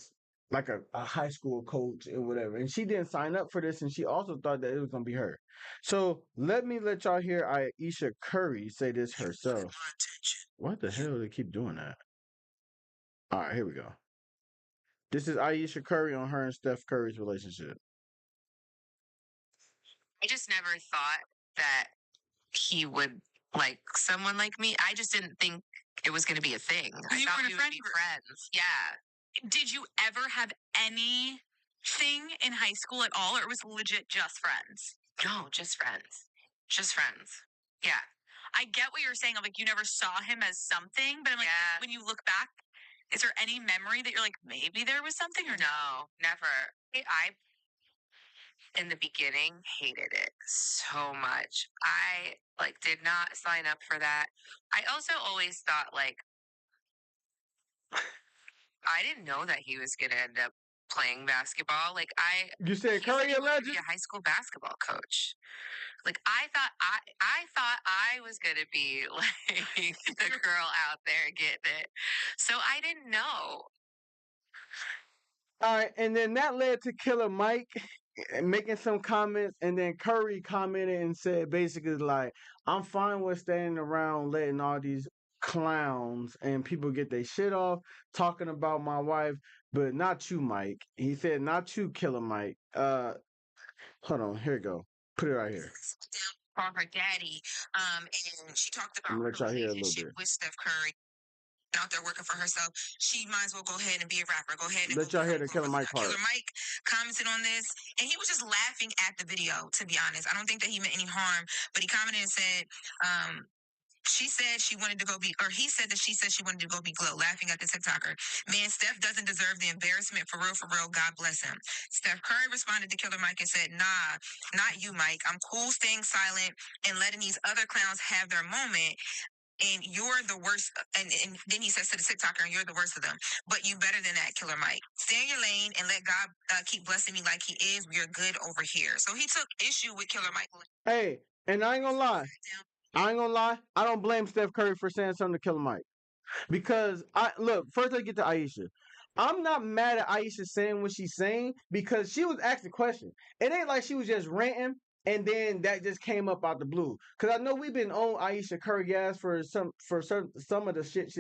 a high school coach and whatever. And she didn't sign up for this, and she also thought that it was going to be her. So let y'all hear Aiesha Curry say this herself. What the hell do they keep doing that? All right, here we go. This is Aiesha Curry on her and Steph Curry's relationship. I just never thought that he would like someone like me. I just didn't think it was going to be a thing. I thought we would be friends. Yeah. Did you ever have anything in high school at all, or it was legit just friends? No, just friends. Just friends. Yeah. I get what you're saying. Of like, you never saw him as something, but I'm like, when you look back, is there any memory that you're like, maybe there was something or no? Never. I in the beginning hated it so much. I like did not sign up for that. I also always thought like I didn't know that he was gonna end up playing basketball. Like You said Curry a legend? Be a high school basketball coach. Like I thought I was gonna be like the girl out there getting it. So I didn't know. All right, and then that led to Killer Mike making some comments, and then Curry commented and said basically like, I'm fine with standing around letting all these clowns and people get their shit off talking about my wife, but not you, Mike. He said, not you, Killer Mike. Hold on, here we go. Put it right here. On her daddy, and she talked about her relationship with Steph Curry. Out there working for herself, she might as well go ahead and be a rapper. Go ahead and let y'all hear the Killer Mike part. Killer Mike commented on this, and he was just laughing at the video. To be honest, I don't think that he meant any harm, but he commented and said, she said she wanted to go be, or he said that she said she wanted to go be Glow, laughing at the TikToker. Man, Steph doesn't deserve the embarrassment, for real, God bless him. Steph Curry responded to Killer Mike and said, nah, not you, Mike. I'm cool staying silent and letting these other clowns have their moment. And you're the worst. And then he says to the TikToker, and you're the worst of them. But you better than that, Killer Mike. Stay in your lane and let God keep blessing me like he is. We're good over here. So he took issue with Killer Mike. Hey, and I ain't gonna lie. I don't blame Steph Curry for saying something to Killer Mike. Because first let's get to Aiesha. I'm not mad at Aiesha saying what she's saying because she was asked a question. It ain't like she was just ranting and then that just came up out the blue. Because I know we've been on Aiesha Curry ass for some of the shit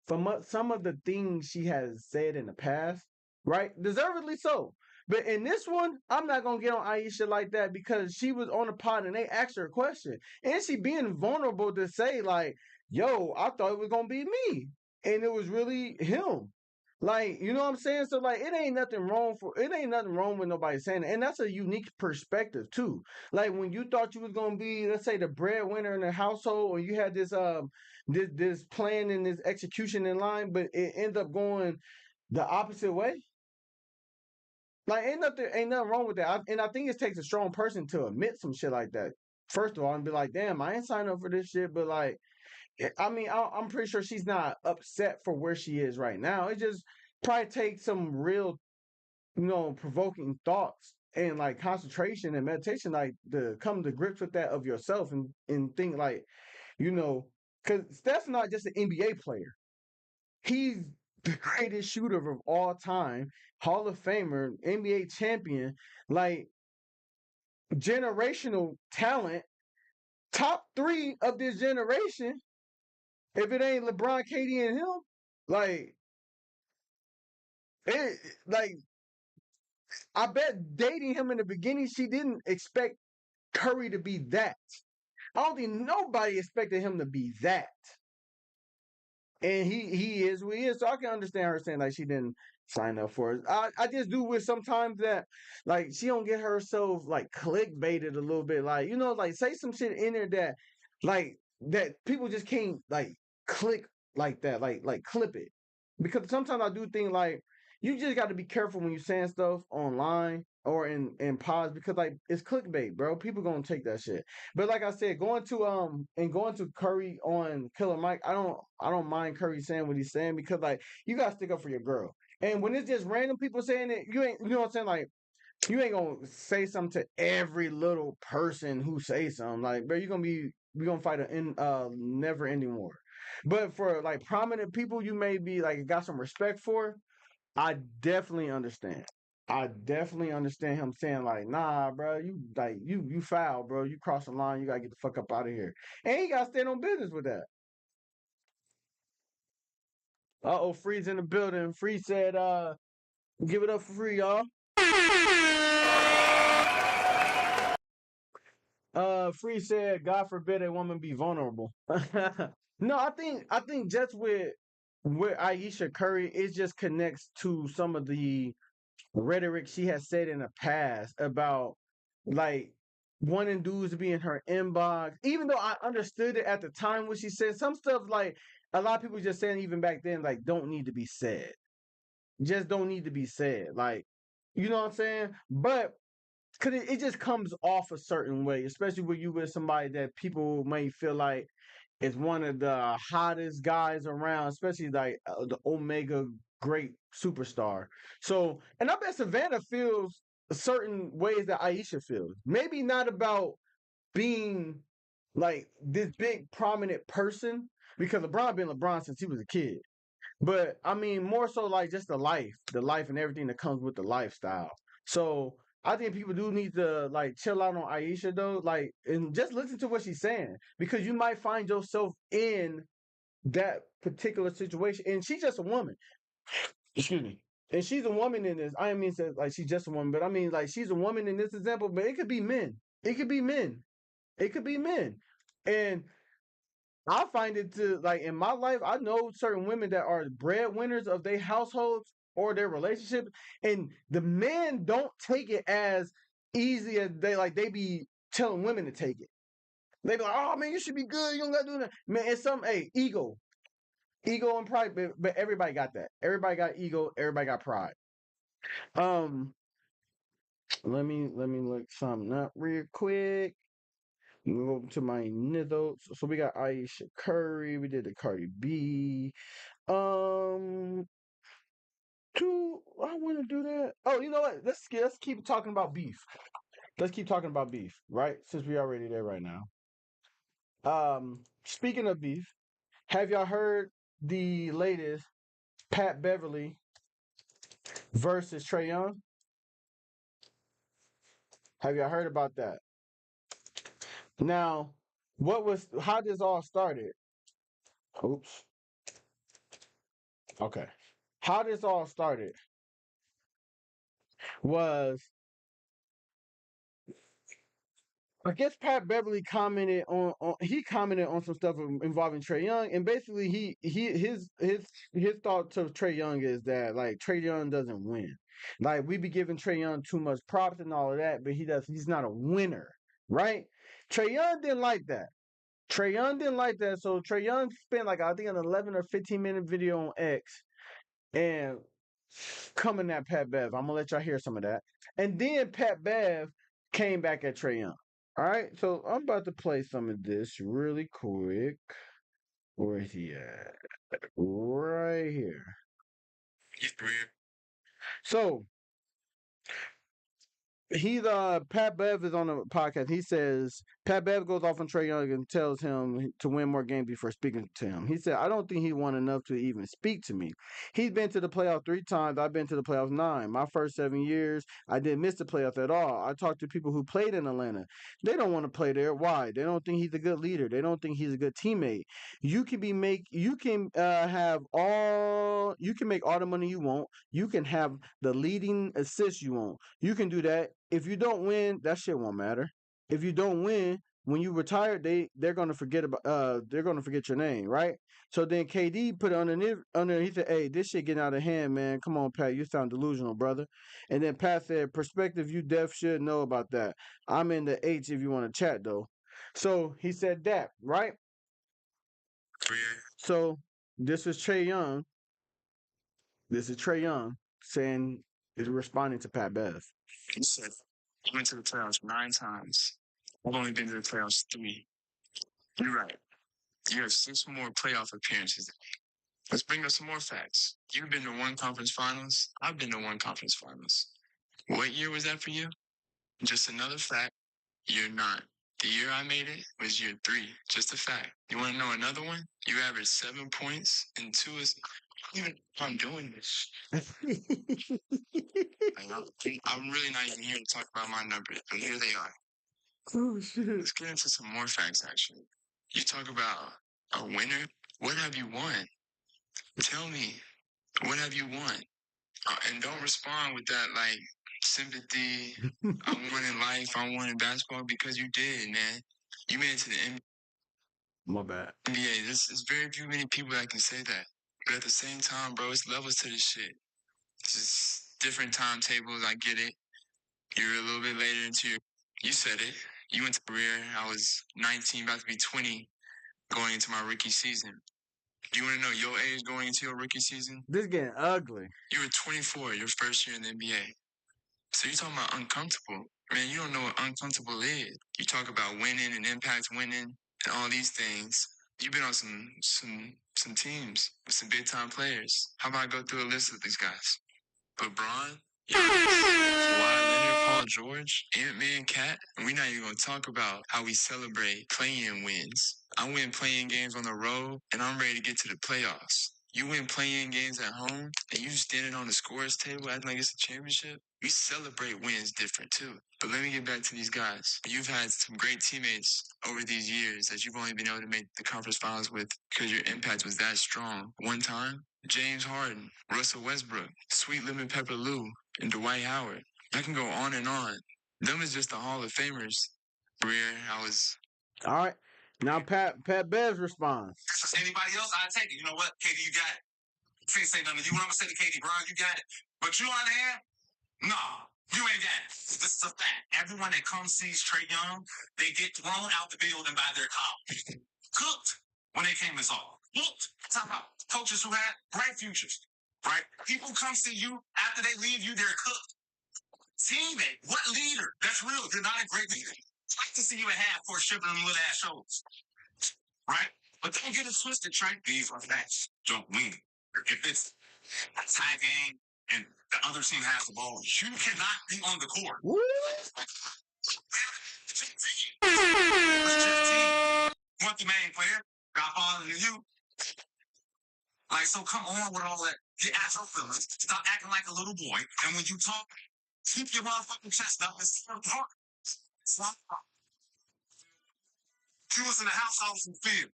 from some of the things she has said in the past, right? Deservedly so. But in this one, I'm not gonna get on Aiesha like that because she was on the pod and they asked her a question. And she being vulnerable to say, like, yo, I thought it was gonna be me. And it was really him. Like, you know what I'm saying? So like it ain't nothing wrong with nobody saying it. And that's a unique perspective too. Like when you thought you was gonna be, let's say, the breadwinner in the household, or you had this this plan and this execution in line, but it ended up going the opposite way. Like ain't nothing wrong with that. And I think it takes a strong person to admit some shit like that. First of all, and be like, damn, I ain't signed up for this shit, but like, I mean, I'm pretty sure she's not upset for where she is right now. It just probably takes some real, provoking thoughts and like concentration and meditation, like to come to grips with that of yourself and think like, because Steph's not just an NBA player. He's the greatest shooter of all time, Hall of Famer, NBA champion, like generational talent, top 3 of this generation. If it ain't LeBron, KD, and him, like, I bet dating him in the beginning, she didn't expect Curry to be that. I don't think nobody expected him to be that. And he is who he is. So I can understand her saying like she didn't sign up for it. I just do wish sometimes that like she don't get herself like clickbaited a little bit. Like, like say some shit in there that people just can't like click like that, like clip it. Because sometimes I do think like you just got to be careful when you're saying stuff online or in pods because like it's clickbait, bro. People gonna take that shit. But like I said, going to Curry on Killer Mike, I don't mind Curry saying what he's saying because like you gotta stick up for your girl. And when it's just random people saying it, you ain't, you know what I'm saying, like. You ain't gonna say something to every little person who says something. Like, bro, we gonna fight a never ending war. But for like prominent people, you may be like got some respect for. I definitely understand. I definitely understand him saying like, nah, bro, you foul, bro. You cross the line. You gotta get the fuck up out of here. And he gotta stand on business with that. Free's in the building. Free said, give it up for Free, y'all. Free said, God forbid a woman be vulnerable. No, I think just with Aiesha Curry, it just connects to some of the rhetoric she has said in the past about like wanting dudes to be in her inbox. Even though I understood it at the time when she said some stuff, like a lot of people just saying even back then, like don't need to be said. Just don't need to be said. Like, you know what I'm saying? But cause it just comes off a certain way, especially when you with somebody that people may feel like is one of the hottest guys around, especially like the Omega great superstar. So, and I bet Savannah feels certain ways that Aiesha feels. Maybe not about being like this big prominent person, because LeBron been LeBron since he was a kid. But I mean, more so like just the life and everything that comes with the lifestyle. So I think people do need to like chill out on Aiesha though, like and just listen to what she's saying, because you might find yourself in that particular situation. And she's just a woman. Excuse me. And she's a woman in this. I don't mean to, like she's just a woman, but I mean like she's a woman in this example. But it could be men. It could be men. It could be men. And I find it to like in my life, I know certain women that are breadwinners of their households or their relationships, and the men don't take it as easy as they be telling women to take it. They be like, "Oh man, you should be good. You don't gotta do that." Man, it's some ego, ego and pride. But everybody got that. Everybody got ego. Everybody got pride. Um, let me look something up real quick. Move over to my notes. So we got Aiesha Curry. We did the Cardi B. Um, I want to do that. Oh, you know what? Let's keep talking about beef. Let's keep talking about beef, right? Since we already there right now. Speaking of beef, have y'all heard the latest Pat Beverly versus Trae Young? Have y'all heard about that? Now, how this all started? Oops. Okay. How this all started was, I guess Pat Beverly commented on some stuff involving Trae Young, and basically his thought to Trae Young is that like Trae Young doesn't win. Like we be giving Trae Young too much props and all of that, but he's not a winner, right? Trae Young didn't like that. Trae Young didn't like that, so Trae Young spent like I think an 11 or 15-minute video on X and coming at Pat Bev. I'm gonna let y'all hear some of that. And then Pat Bev came back at Trae Young. All right, so I'm about to play some of this really quick. Where is he at? Right here. So Pat Bev is on the podcast. He says Pat Bev goes off on Trae Young and tells him to win more games before speaking to him. He said, "I don't think he won enough to even speak to me. He's been to the playoffs 3 times. I've been to the playoffs 9. My first 7 years, I didn't miss the playoffs at all. I talked to people who played in Atlanta. They don't want to play there. Why? They don't think he's a good leader. They don't think he's a good teammate. You can make all the money you want. You can have the leading assists you want. You can do that. If you don't win, that shit won't matter. If you don't win, when you retire, they're gonna forget your name, right?" So then KD put it under. He said, "Hey, this shit getting out of hand, man. Come on, Pat. You sound delusional, brother." And then Pat said, "Perspective, you def should know about that. I'm in the H if you want to chat though." So he said that, right? So this is Trae Young. This is Trae Young saying is responding to Pat Bev. He said, "You went to the playoffs 9 times. I've only been to the playoffs 3. You're right. You have 6 more playoff appearances. Let's bring up some more facts. You've been to 1 conference finals. I've been to 1 conference finals. What year was that for you? Just another fact. Year 9. The year I made it was year 3. Just a fact. You want to know another one? You averaged 7 points and 2 is. I'm doing this. I'm really not even here to talk about my numbers, but here they are. Oh shit. Let's get into some more facts, actually. You talk about a winner. What have you won? Tell me, what have you won? And don't respond with that, like, sympathy. I won in life. I won in basketball because you did, man. You made it to the My bad. NBA. There's very few many people that can say that. But at the same time, bro, it's levels to this shit. It's just different timetables. I get it. You're a little bit later into your. You said it. You went to career. I was 19, about to be 20, going into my rookie season. Do you want to know your age going into your rookie season? This getting ugly. You were 24, your first year in the NBA. So you're talking about uncomfortable. Man, you don't know what uncomfortable is. You talk about winning and impact winning and all these things. You've been on some teams with some big time players. How about I go through a list of these guys? LeBron, Giannis, Kawhi Leonard, Paul George, Ant-Man, Cat. And we're not even going to talk about how we celebrate play-in wins. I win play-in games on the road, and I'm ready to get to the playoffs. You win play-in games at home, and you standing on the scores table acting like it's a championship. We celebrate wins different, too. But let me get back to these guys. You've had some great teammates over these years that you've only been able to make the conference finals with because your impact was that strong. One time, James Harden, Russell Westbrook, Sweet Lemon Pepper Lou, and Dwight Howard. I can go on and on. Them is just the Hall of Famers. Career, I was. All right. Now Pat Bev's response. Anybody else, I take it. You know what, KD, you got it. Can't say nothing to you. What I'm gonna say to KD, Brian, you got it. But you on there? No, you ain't got it. This is a fact. Everyone that comes sees Trae Young, they get thrown out the building by their college. Cooked when they came this all. Looked. Talk about coaches who had bright futures, right? People come see you after they leave you, they're cooked. Teammate, what leader? That's real. You're not a great leader. I'd like to see you at half for shipping them little ass shows, right? But don't get it twisted, Trae. These are facts. Don't win. If it's a tie game and the other team has the ball, you cannot be on the court. Woo! It's just team. Want the main player? Got farther than you. Like, so come on with all that. Get out your feelings. Stop acting like a little boy. And when you talk, keep your motherfucking chest up and start talking. Stop. You was in the house, I was in field.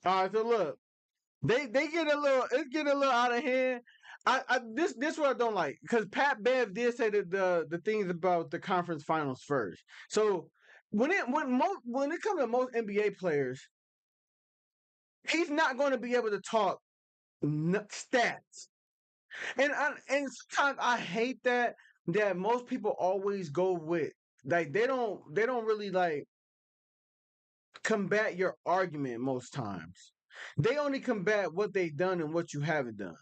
All right, so look, they get it's getting a little out of hand. This what I don't like, because Pat Bev did say that the things about the conference finals first. So when it comes to most NBA players, he's not going to be able to talk stats. And sometimes I hate that most people always go with, like, they don't really like combat your argument most times. They only combat what they've done and what you haven't done.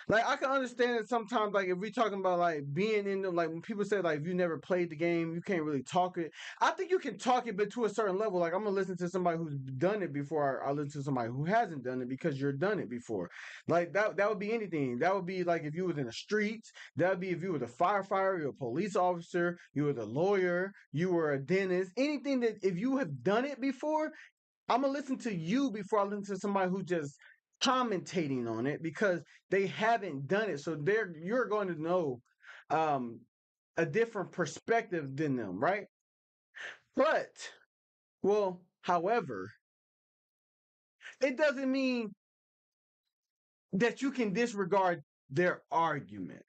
Like, I can understand it sometimes, like, if we're talking about, like, being in them, like, when people say, like, if you never played the game, you can't really talk it. I think you can talk it, but to a certain level. Like, I'm going to listen to somebody who's done it before I listen to somebody who hasn't done it, because you're done it before. Like, that would be anything. That would be, like, if you was in the streets. That would be if you were the firefighter, you're a police officer, you were the lawyer, you were a dentist. Anything that, if you have done it before, I'm going to listen to you before I listen to somebody who just commentating on it, because they haven't done it. So you're going to know a different perspective than them, right? But, well, however, it doesn't mean that you can disregard their argument.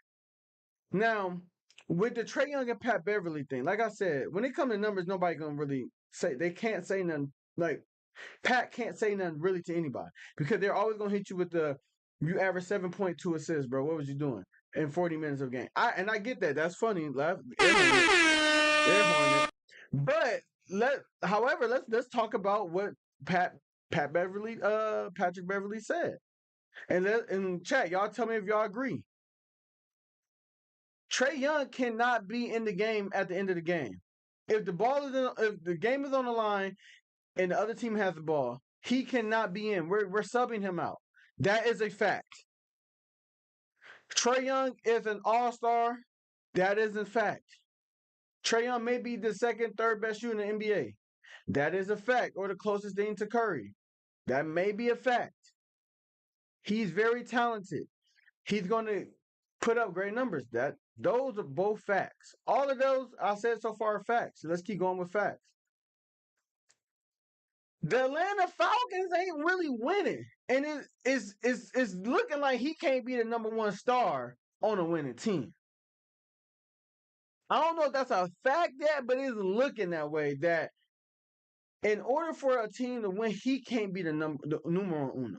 Now, with the Trae Young and Pat Beverly thing, like I said, when it comes to numbers, nobody gonna really say, they can't say nothing. Like, Pat can't say nothing really to anybody, because they're always gonna hit you with you average 7.2 assists, bro. What was you doing in 40 minutes of game? I get that. That's funny. Laugh. But let's talk about what Patrick Beverly said. And chat, y'all tell me if y'all agree. Trae Young cannot be in the game at the end of the game. If the game is on the line and the other team has the ball, he cannot be in. We're subbing him out. That is a fact. Trae Young is an all-star. That is a fact. Trae Young may be the second, third best shooter in the NBA. That is a fact. Or the closest thing to Curry. That may be a fact. He's very talented. He's going to put up great numbers. Those are both facts. All of those I said so far are facts. So let's keep going with facts. The Atlanta Falcons ain't really winning. And it's looking like he can't be the number one star on a winning team. I don't know if that's a fact yet, but it's looking that way. That in order for a team to win, he can't be the numero uno.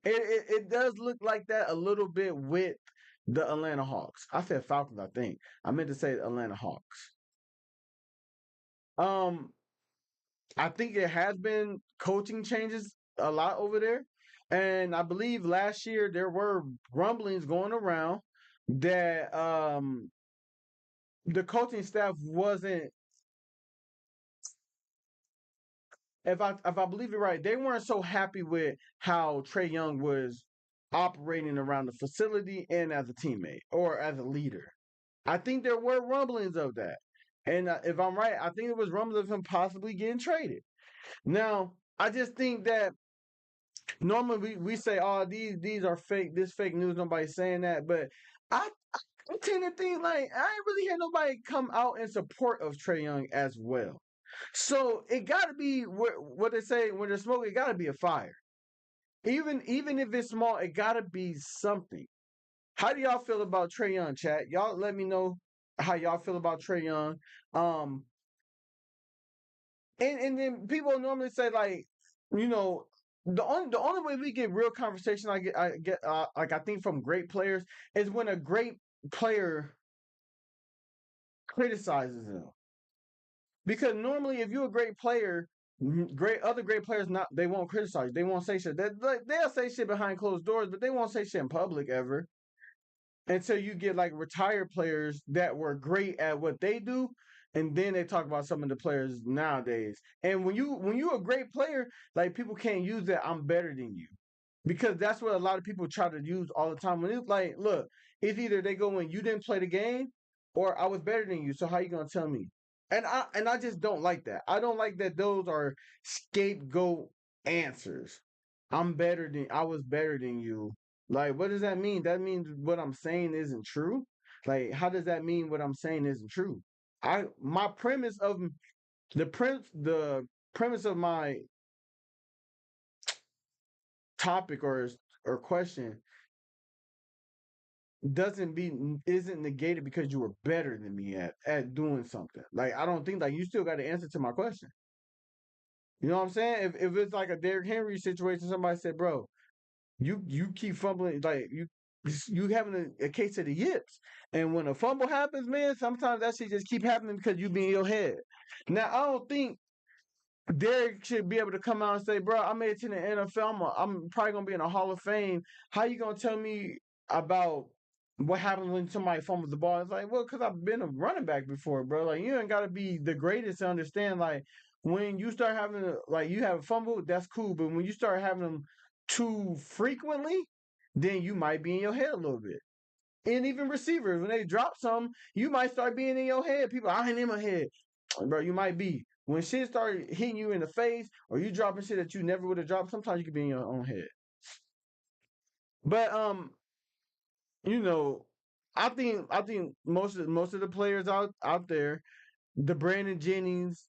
It does look like that a little bit with the Atlanta Hawks. I said Falcons, I think. I meant to say Atlanta Hawks. Um, I think it has been coaching changes a lot over there. And I believe last year there were rumblings going around that the coaching staff wasn't, if I believe it right, they weren't so happy with how Trae Young was operating around the facility and as a teammate or as a leader. I think there were rumblings of that. And if I'm right, I think it was rumblings of him possibly getting traded. Now, I just think that normally we say, oh, these are fake, this fake news, nobody's saying that. But I, I tend to think like I ain't really hear nobody come out in support of Trae Young as well. So it gotta be what they say when there's smoke, it gotta be a fire. Even if it's small, it gotta be something. How do y'all feel about Trae Young, chat? Y'all let me know how y'all feel about Trae Young. Um, and then people normally say like, you know, the only way we get real conversation I get like I think from great players is when a great player criticizes them. Because normally if you're a great player, great players not they won't criticize. They won't say shit. They'll say shit behind closed doors, but they won't say shit in public ever. Until you get like retired players that were great at what they do, and then they talk about some of the players nowadays. And when you're a great player, like people can't use that I'm better than you. Because that's what a lot of people try to use all the time. When it's like, look, it's either they go in, you didn't play the game, or I was better than you. So how you gonna tell me? And I just don't like that. I don't like that those are scapegoat answers. I was better than you. Like, what does that mean? That means what I'm saying isn't true? Like, how does that mean what I'm saying isn't true? My premise of the premise of my topic or question isn't negated because you were better than me at doing something. Like I don't think like you still got to answer to my question. You know what I'm saying? If it's like a Derrick Henry situation, somebody said, bro, you keep fumbling like you having a case of the yips. And when a fumble happens, man, sometimes that shit just keep happening because you be in your head. Now I don't think Derek should be able to come out and say, "Bro, I made it to the NFL. I'm probably gonna be in the Hall of Fame. How you gonna tell me about what happens when somebody fumbles the ball?" It's like, well, because I've been a running back before, bro. Like you ain't gotta be the greatest to understand. Like when you start having like you have a fumble, that's cool. But when you start having them too frequently, then you might be in your head a little bit. And even receivers, when they drop some, you might start being in your head. People, I ain't in my head. Bro, you might be. When shit started hitting you in the face or you dropping shit that you never would have dropped, sometimes you could be in your own head. But you know, I think most of the players out there, the Brandon Jennings,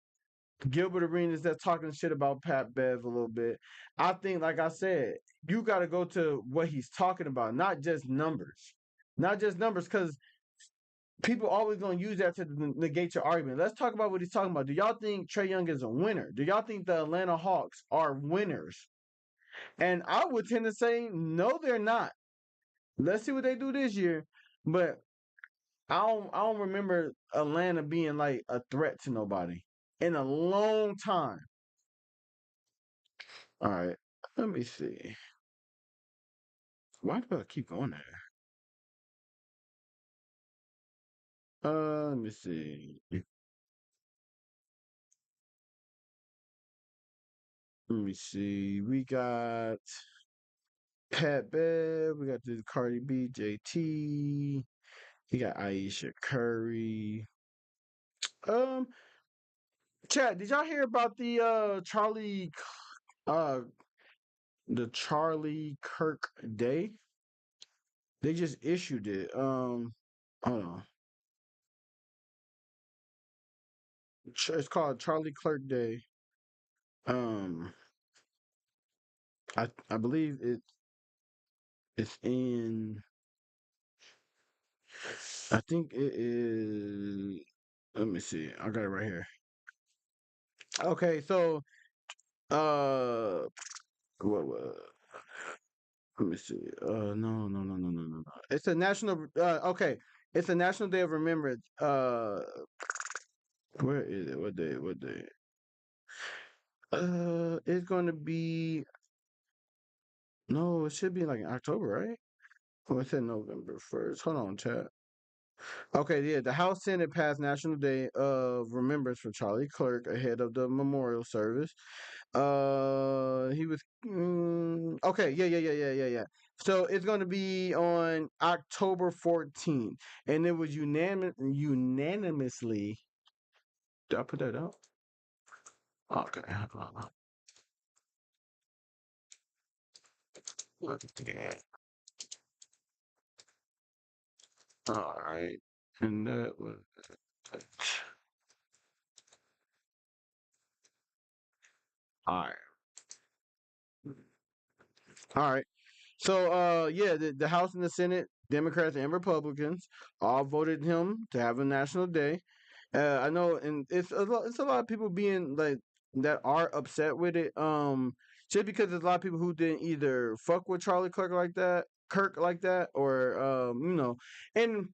Gilbert Arenas that's talking shit about Pat Bev a little bit. I think, like I said, you got to go to what he's talking about, not just numbers. Not just numbers, because people always gonna use that to negate your argument. Let's talk about what he's talking about. Do y'all think Trae Young is a winner? Do y'all think the Atlanta Hawks are winners? And I would tend to say no, they're not. Let's see what they do this year. But I don't remember Atlanta being like a threat to nobody in a long time. All right, let me see. Why do I keep going there? Let me see. Let me see. We got Pat Bev. We got the Cardi B, JT. We got Aiesha Curry. Um, Chad, did y'all hear about uh the Charlie Kirk Day? They just issued it. Hold on. It's called Charlie Kirk Day. Um, I believe it's in I think it is. Let me see. I got it right here. Okay, so what? Let me see. No. It's a national. Okay, it's a National Day of Remembrance. Where is it? What day? What day? It's going to be. No, it should be like in October, right? Oh, it said November 1st. Hold on, chat. Okay, yeah, the House Senate passed National Day of Remembrance for Charlie Kirk ahead of the memorial service. He was okay. Yeah. So it's going to be on October 14th, and it was unanimously. Did I put that out? Okay. All right, and that was. All right. All right. So yeah, the House and the Senate, Democrats and Republicans all voted him to have a national day. I know, and it's a lot of people being like that are upset with it. Just because there's a lot of people who didn't either fuck with Charlie Kirk like that, or and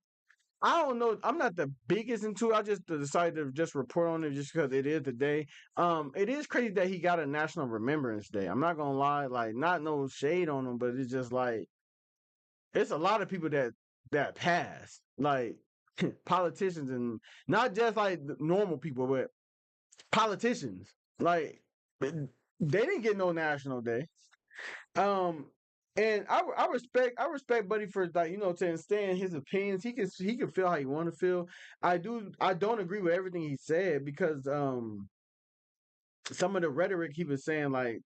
I don't know. I'm not the biggest into it. I just decided to just report on it just because it is the day. It is crazy that he got a National Remembrance Day. I'm not gonna lie, like not no shade on him, but it's just like it's a lot of people that pass, like politicians and not just like normal people, but politicians. Like they didn't get no National Day. Um, and I respect Buddy for like to stand his opinions. He can feel how he want to feel. I don't agree with everything he said because some of the rhetoric he was saying, like,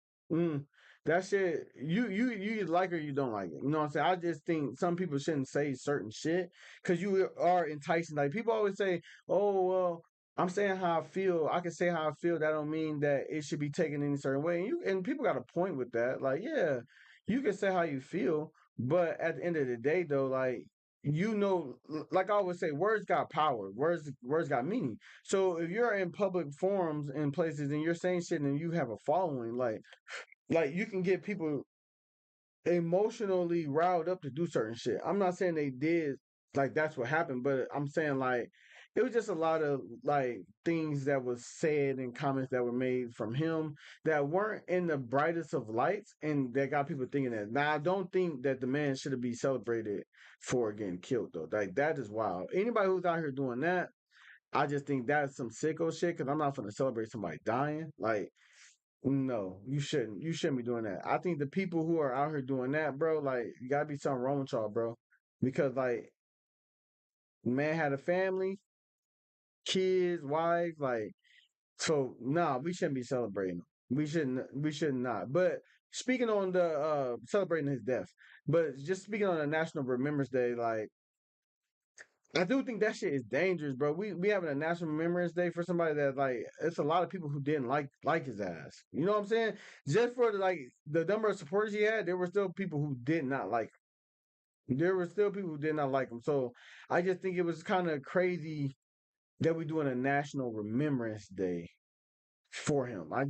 that shit, you either like it or you don't like it. You know what I'm saying? I just think some people shouldn't say certain shit because you are enticing. Like people always say, "Oh well, I'm saying how I feel. I can say how I feel. That don't mean that it should be taken any certain way." And people got a point with that. Like, yeah, you can say how you feel, but at the end of the day, though, like. Like I always say, words got power. Words got meaning. So if you're in public forums and places and you're saying shit and you have a following, like you can get people emotionally riled up to do certain shit. I'm not saying they did like that's what happened, but I'm saying like it was just a lot of like things that was said and comments that were made from him that weren't in the brightest of lights and that got people thinking that. Now I don't think that the man should be celebrated for getting killed though. Like that is wild. Anybody who's out here doing that, I just think that's some sicko shit because I'm not gonna celebrate somebody dying. Like, no, you shouldn't. You shouldn't be doing that. I think the people who are out here doing that, bro, like, you gotta be something wrong with y'all, bro. Because like, man had a family, kids, wife, like, so nah, we shouldn't be celebrating him. We shouldn't. We should not. But speaking on the celebrating his death, but just speaking on the National Remembrance Day, like. I do think that shit is dangerous, bro. We having a National Remembrance Day for somebody that like it's a lot of people who didn't like his ass. You know what I'm saying? Just for the number of supporters he had, there were still people who did not like him. There were still people who did not like him. So I just think it was kind of crazy that we doing a National Remembrance Day for him. I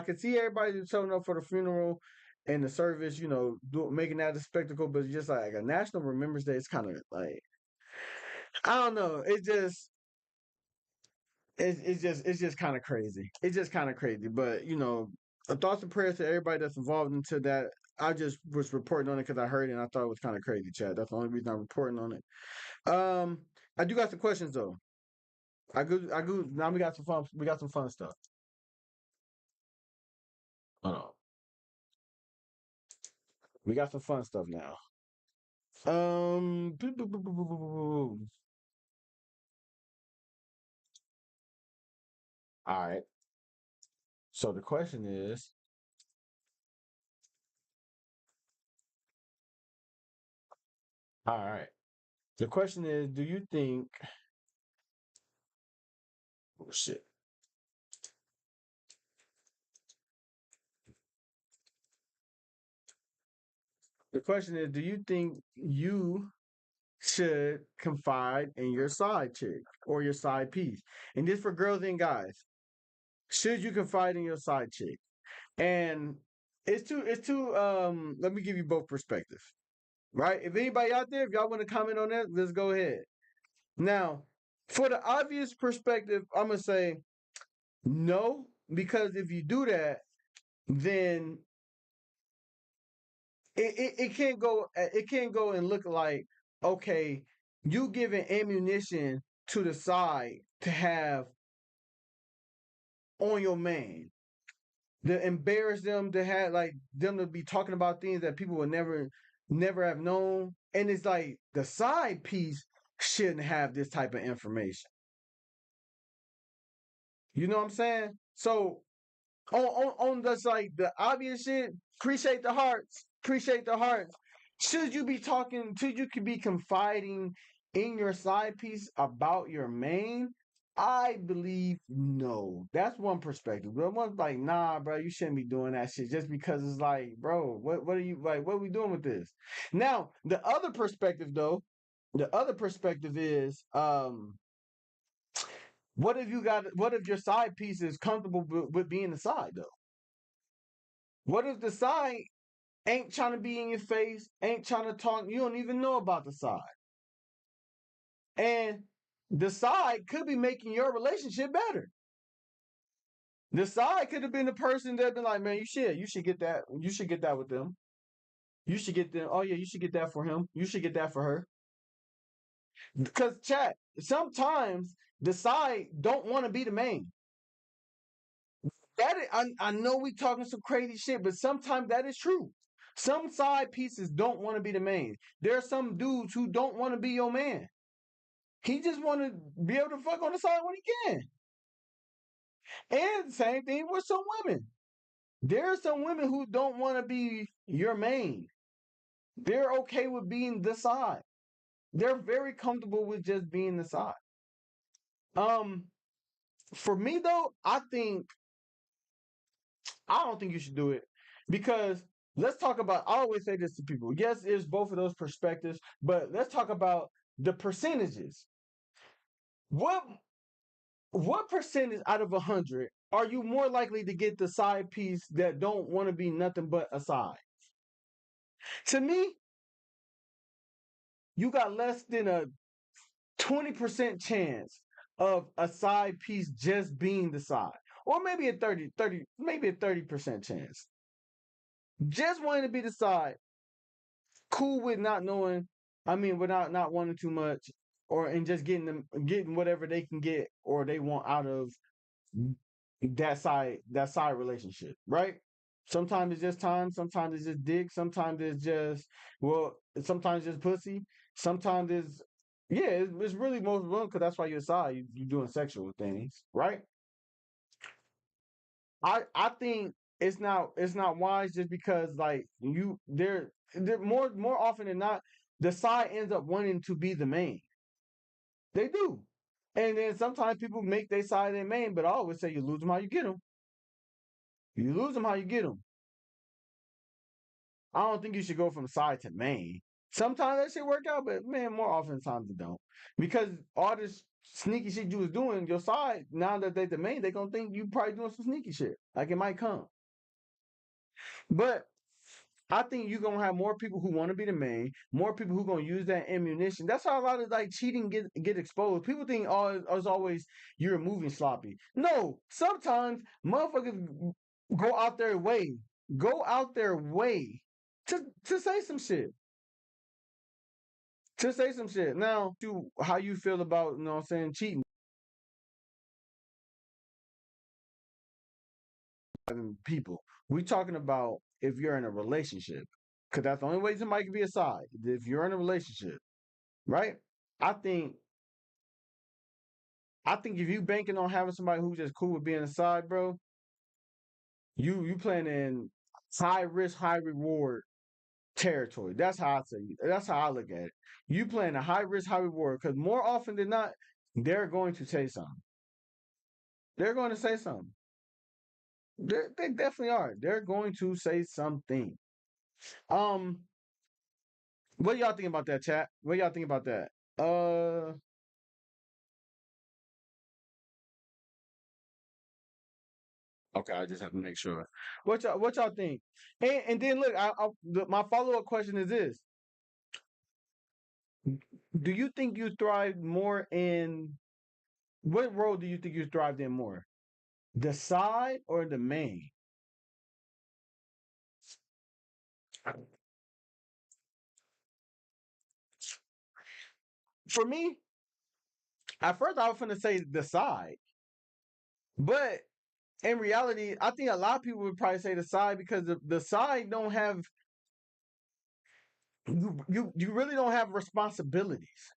could see everybody showing up for the funeral and the service, making that a spectacle, but just like a National Remembrance Day, it's kind of like I don't know. It's just kind of crazy. It's just kind of crazy. But thoughts and prayers to everybody that's involved into that. I just was reporting on it because I heard it and I thought it was kind of crazy, Chad. That's the only reason I'm reporting on it. I do got some questions though. I go. Now we got some fun. We got some fun stuff. Hold on. We got some fun stuff now. Boo, boo, boo, boo, boo, boo, boo. All right. So the question is, all right. The question is, do you think? Oh shit. The question is, do you think you should confide in your side chick or your side piece. And this for girls and guys. Should you confide in your side chick? And let me give you both perspectives. Right? If anybody out there, if y'all want to comment on that, let's go ahead. Now, for the obvious perspective, I'm gonna say no, because if you do that, then it can't go and look like, okay, you giving ammunition to the side to have on your man, to embarrass them, to have like them to be talking about things that people would never have known. And it's like the side piece shouldn't have this type of information. You know what I'm saying? So on just like the obvious shit, appreciate the hearts. Appreciate the hearts. Should you be talking should you could be confiding in your side piece about your main? I believe no. That's one perspective. But one's like, nah, bro, you shouldn't be doing that shit just because it's like, bro, what are you like, what are we doing with this? Now, the other perspective though, the other perspective is what if your side piece is comfortable with being the side though? What if the side ain't trying to be in your face, ain't trying to talk, you don't even know about the side? And the side could be making your relationship better. The side could have been the person that been like, man, you should get that. You should get that with them. You should get them. Oh yeah, you should get that for him. You should get that for her. Because chat, sometimes the side don't want to be the main. That is, I know we talking some crazy shit, but sometimes that is true. Some side pieces don't want to be the main. There are some dudes who don't want to be your man. He just want to be able to fuck on the side when he can. And same thing with some women. There are some women who don't want to be your main. They're okay with being the side. They're very comfortable with just being the side. For me though, I don't think you should do it because let's talk about. I always say this to people. Yes, it's both of those perspectives, but let's talk about the percentages. What what percentage out of 100 are you more likely to get the side piece that don't want to be nothing but a side? To me, you got less than a 20% chance of a side piece just being the side. Or maybe a 30, maybe a 30% chance. Just wanting to be the side. Cool with not knowing, without not wanting too much, or and just getting whatever they can get or they want out of that side relationship, right? Sometimes it's just time, sometimes it's just dick, sometimes it's just sometimes it's pussy, sometimes it's really most of them because that's why you're a side, you're doing sexual things, right? I think it's not wise just because like they're more often than not the side ends up wanting to be the main. They do. And then sometimes people make their side their main, but I always say you lose them how you get them. You lose them how you get them. I don't think you should go from side to main. Sometimes that shit work out, but man, more often times it don't. Because all this sneaky shit you was doing, your side, now that they the main, they gonna think you probably doing some sneaky shit. Like it might come. But I think you're gonna have more people who want to be the main, more people who gonna use that ammunition. That's how a lot of like cheating get exposed. People think, oh, it's always you're moving sloppy. No, sometimes motherfuckers go out their way to say some shit. To say some shit. Now, how you feel about, you know what I'm saying, cheating people. We talking about if you're in a relationship. Cause that's the only way somebody can be a side. If you're in a relationship, right? I think I think if you banking on having somebody who's just cool with being a side, bro, you playing in high risk, high reward territory. That's how I say. That's how I look at it. You playing a high risk, high reward because more often than not, they're going to say something. They're going to say something. They definitely are. They're going to say something. Um, What y'all think about that, chat? What y'all think about that? Uh, okay, I just have to make sure. What y'all think? And then look, my follow up question is this: do you think you thrive more in what role do you think you thrived in more? The side or the main? For me, at first I was gonna say the side, but in reality, I think a lot of people would probably say the side because the side don't have you really don't have responsibilities.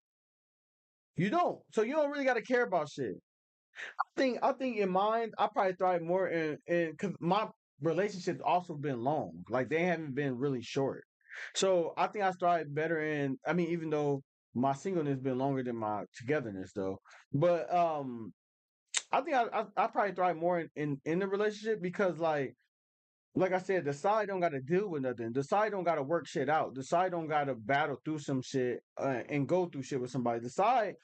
You don't, so you don't really got to care about shit. I think in mine, I probably thrive more in because my relationships also been long, like they haven't been really short. So I think I thrive better in. I mean, even though my singleness been longer than my togetherness, though, but I think I probably thrive more in the relationship because like I said, the side don't got to deal with nothing. The side don't got to work shit out. The side don't got to battle through some shit and go through shit with somebody. The side,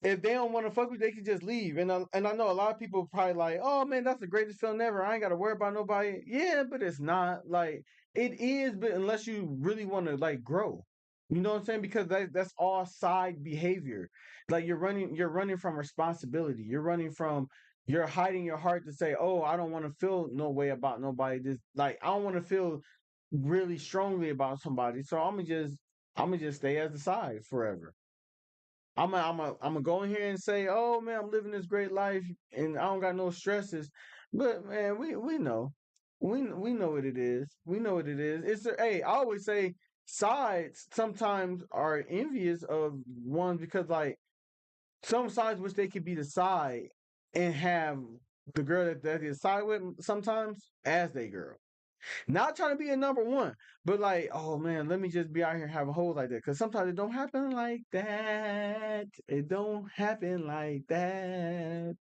if they don't want to fuck with, you, they can just leave. And I know a lot of people probably like, oh man, that's the greatest feeling ever. I ain't got to worry about nobody. Yeah, but it's not like it is. But unless you really want to like grow, you know what I'm saying? Because that's all side behavior. Like you're running from responsibility. You're hiding your heart to say, oh, I don't want to feel no way about nobody. This like I don't want to feel really strongly about somebody. So I'm gonna just stay as the side forever. I'm gonna go in here and say, "Oh man, I'm living this great life and I don't got no stresses." But man, we know, we know what it is. We know what it is. Hey, I always say sides sometimes are envious of ones because like some sides wish they could be the side and have the girl that they side with sometimes as they girl. Not trying to be a number one, but like, oh man, let me just be out here having hoes like that. Cause sometimes it don't happen like that. It don't happen like that.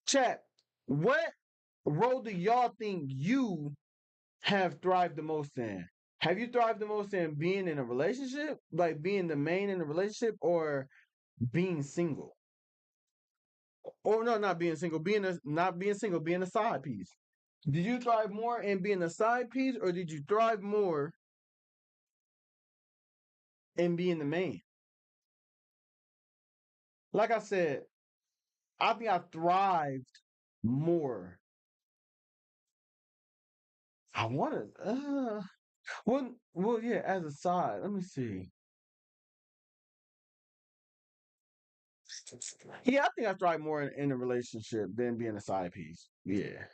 Chat, what role do y'all think you have thrived the most in? Have you thrived the most in being in a relationship, like being the main in a relationship, or being single? Or no, not being single, not being single, being a side piece. Did you thrive more in being a side piece, or did you thrive more in being the main? Like I said, I think I thrived more. I wanted, well, yeah. As a side, let me see. Yeah, I think I thrive more in a relationship than being a side piece. Yeah,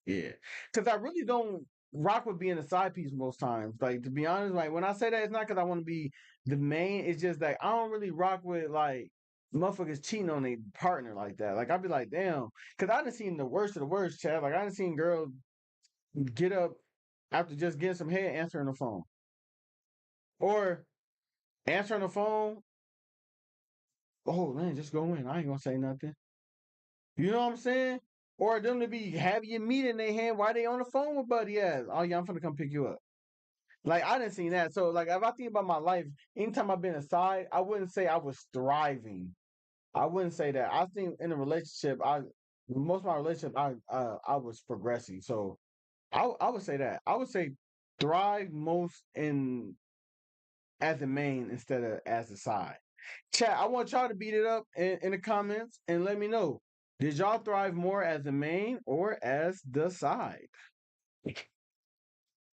yeah. Because I really don't rock with being a side piece most times. Like to be honest, like when I say that, it's not because I want to be the main. It's just that I don't really rock with like motherfuckers cheating on their partner like that. Like I'd be like, damn, because I done seen the worst of the worst, Chad. Like I done seen girls get up after just getting some head answering the phone. Or answering the phone, oh man, just go in. I ain't gonna say nothing. You know what I'm saying? Or them to be having your meat in their hand while they on the phone with buddy ass. Oh yeah, I'm finna come pick you up. Like I didn't see that. So like if I think about my life, anytime I've been aside, I wouldn't say I was thriving. I wouldn't say that. I think in a relationship, most of my relationship I was progressing. So I would say that. I would say thrive most in as a main instead of as a side. Chat, I want y'all to beat it up in the comments and let me know. Did y'all thrive more as the main or as the side?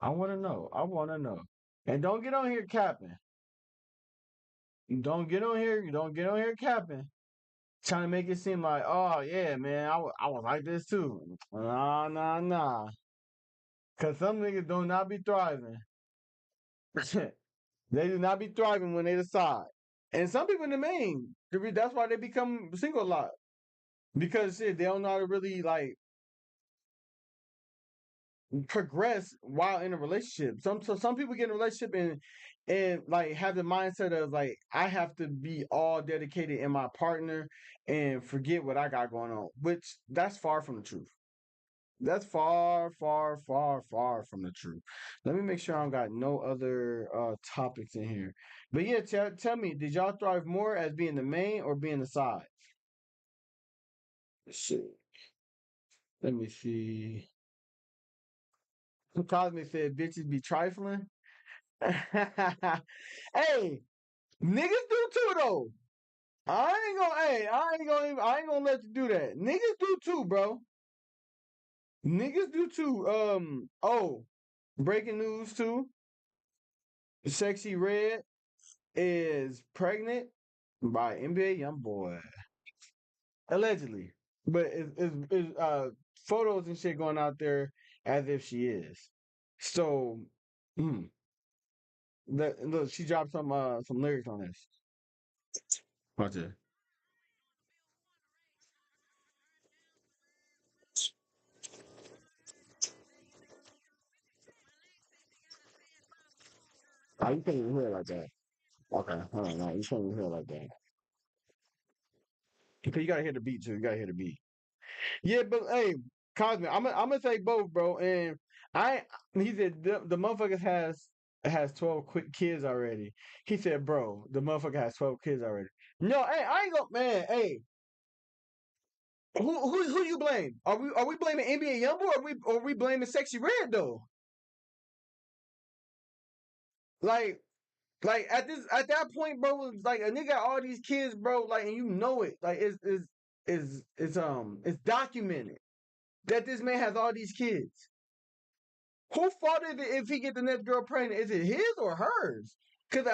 I want to know. I want to know. And don't get on here capping. Don't get on here. You don't get on here capping. Trying to make it seem like, oh yeah, man, I was like this too. Nah, nah, nah. Cause some niggas do not be thriving. They do not be thriving when they decide. And some people in the main, that's why they become single a lot. Because shit, they don't know how to really like progress while in a relationship. Some people get in a relationship and like have the mindset of like I have to be all dedicated in my partner and forget what I got going on, which that's far from the truth. That's far, far, far, far from the truth. Let me make sure I don't got no other topics in here. But yeah, tell me, did y'all thrive more as being the main or being the side? Shit. Let me see. Cosmic said bitches be trifling. Hey, niggas do too though. I ain't gonna let you do that. Niggas do too, bro. Niggas do too. Breaking news too. Sexy Red is pregnant by NBA YoungBoy. Allegedly. But it's photos and shit going out there as if she is. So mm, look, she dropped some lyrics on this. Watch it. Oh, you can't even hear it like that. Okay, hold on, no, you can't even hear it like that. Because you gotta hear the beat too. You gotta hear the beat. Yeah, but hey, Cosmic, I'm gonna say both, bro. And I he said the motherfuckers has 12 quick kids already. He said, bro, the motherfucker has 12 kids already. No, hey, I ain't gonna man, hey. Who you blame? Are we blaming NBA YoungBoy or are we blaming Sexy Red though? Like at that point, bro, it's like a nigga got all these kids, bro, like and you know it. Like it's documented that this man has all these kids. Who fault is it if he get the next girl pregnant? Is it his or hers? Cause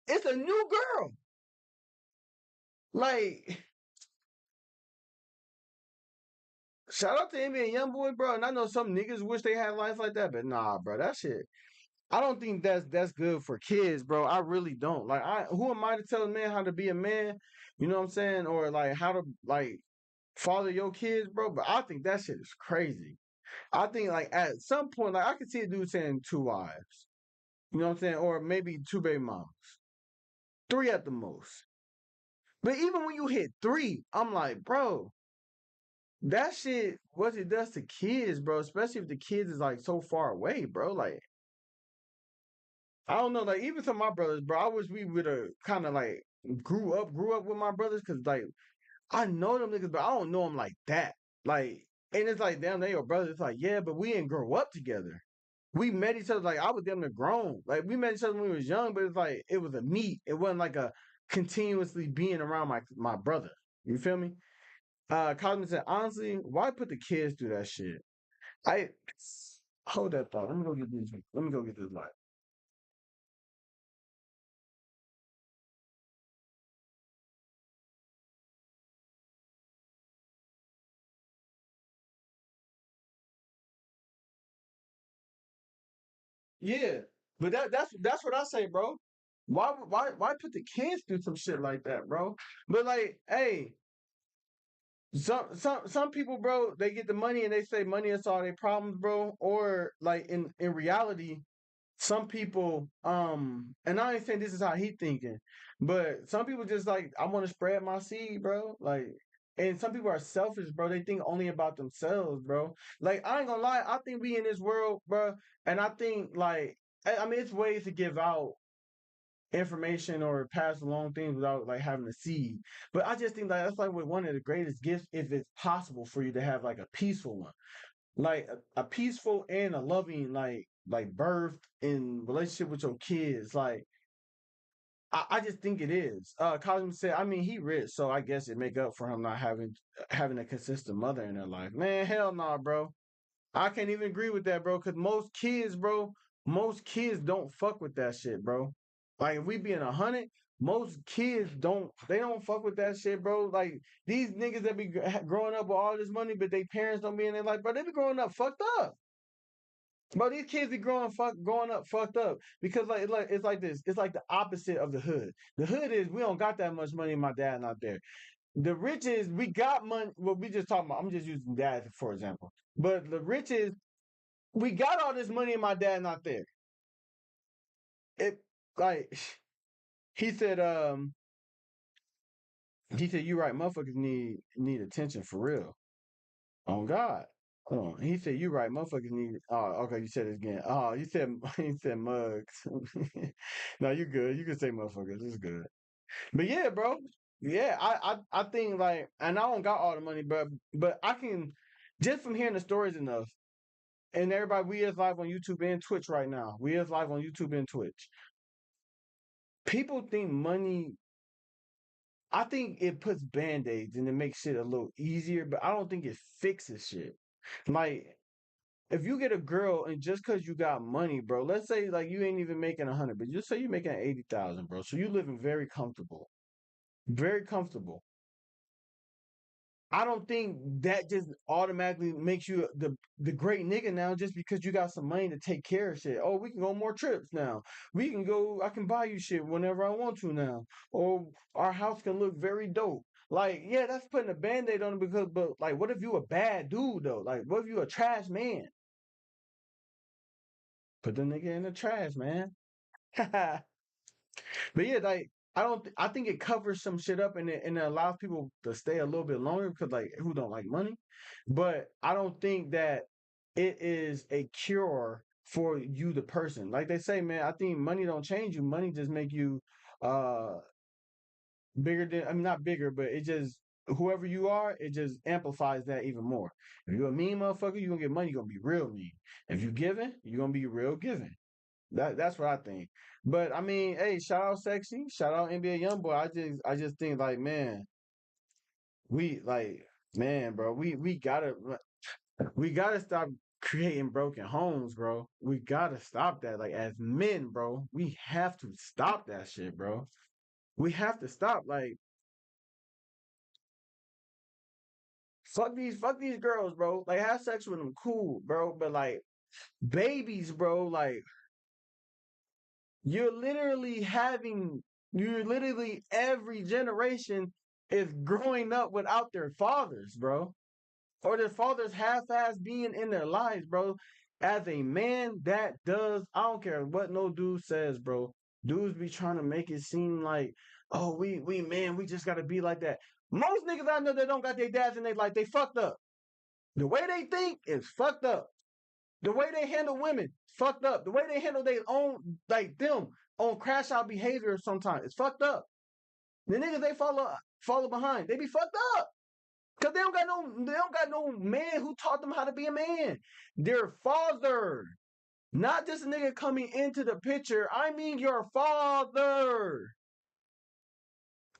it's a new girl. Like, shout out to NBA YoungBoy, bro. And I know some niggas wish they had life like that, but nah, bro, that shit. I don't think that's good for kids, bro. I really don't. Like, who am I to tell a man how to be a man? You know what I'm saying? Or like how to like father your kids, bro. But I think that shit is crazy. I think like at some point, like I could see a dude saying two wives. You know what I'm saying? Or maybe two baby moms. Three at the most. But even when you hit three, I'm like, bro, that shit, what it does to kids, bro, especially if the kids is like so far away, bro. Like, I don't know, like even to my brothers, bro, I wish we would have kind of like grew up with my brothers, cause like I know them niggas, but I don't know them like that. Like, and it's like, damn, they your brothers. It's like, yeah, but we didn't grow up together. We met each other like I was damn near grown. Like we met each other when we was young, but it's like it was a meet. It wasn't like a continuously being around my brother. You feel me? Cosmin said, honestly, why put the kids through that shit? I hold that thought. Let me go get this. Let me go get this light. Yeah, but that's what I say, bro. Why put the kids through some shit like that, bro? But like, hey, some people, bro, they get the money and they say money is all their problems, bro. Or like in reality, some people, and I ain't saying this is how he thinking, but some people just like I want to spread my seed, bro. Like, and some people are selfish, bro. They think only about themselves, bro. Like I ain't gonna lie, I think we in this world, bro, and I think like I mean it's ways to give out information or pass along things without like having a seed. But I just think like that's like one of the greatest gifts if it's possible for you to have like a peaceful one, like a peaceful and a loving like birth in relationship with your kids. Like I just think it is. Cosmo said, I mean he rich, so I guess it make up for him not having a consistent mother in their life. Man, hell nah, bro. I can't even agree with that, bro. Cause most kids don't fuck with that shit, bro. Like if we being 100, most kids don't fuck with that shit, bro. Like these niggas that be growing up with all this money, but they parents don't be in their life, bro. They be growing up fucked up. Bro, these kids be growing up fucked up because it's like this. It's like the opposite of the hood. The hood is we don't got that much money. My dad not there. The rich is we got money. Well, we just talking about. I'm just using dad for example. But the rich is we got all this money and my dad not there. It like he said. He said you right. Motherfuckers need attention for real. On God. Hold on. He said, "You right, motherfuckers need." Oh, okay. You said it again. Oh, you said he said mugs. No, you good. You can say motherfuckers. It's good. But yeah, bro. Yeah, I think like, and I don't got all the money, but I can just from hearing the stories enough. And everybody, we is live on YouTube and Twitch right now. We is live on YouTube and Twitch. People think money. I think it puts band-aids and it makes shit a little easier, but I don't think it fixes shit. Like, if you get a girl and just cause you got money, bro, let's say like you ain't even making 100, but just say you making 80,000, bro. So you living very comfortable. Very comfortable. I don't think that just automatically makes you the great nigga now just because you got some money to take care of shit. Oh, we can go on more trips now. We can go, I can buy you shit whenever I want to now. Or our house can look very dope. Like, yeah, that's putting a band-aid on it because, but like, what if you a bad dude though? Like, what if you a trash man? Put the nigga in the trash, man. But yeah, like I don't. I think it covers some shit up and it allows people to stay a little bit longer because like who don't like money. But I don't think that it is a cure for you, the person. Like they say, man. I think money don't change you. Money just make you uh bigger than. I mean, not bigger, but it just whoever you are, it just amplifies that even more. If you're a mean motherfucker, you're gonna get money. You're gonna be real mean. If you giving, you're gonna be real giving. That's what I think. But I mean, hey, shout out Sexy, shout out NBA YoungBoy. I just think like, man, we like, man, bro, we gotta stop creating broken homes, bro. We gotta stop that. Like as men, bro, we have to stop that shit, bro. We have to stop. Like, fuck these girls, bro. Like have sex with them, cool, bro. But like babies, bro, like You're literally having, you're literally every generation is growing up without their fathers, bro. Or their fathers half-ass being in their lives, bro. As a man, that does, I don't care what no dude says, bro. Dudes be trying to make it seem like, oh, we man, we just gotta be like that. Most niggas I know that don't got their dads in their life, they fucked up. The way they think is fucked up. The way they handle women, fucked up. The way they handle their own, like them, on crash out behavior sometimes, it's fucked up. The niggas they follow behind, they be fucked up. Cause they don't got no man who taught them how to be a man. Their father. Not just a nigga coming into the picture. I mean your father.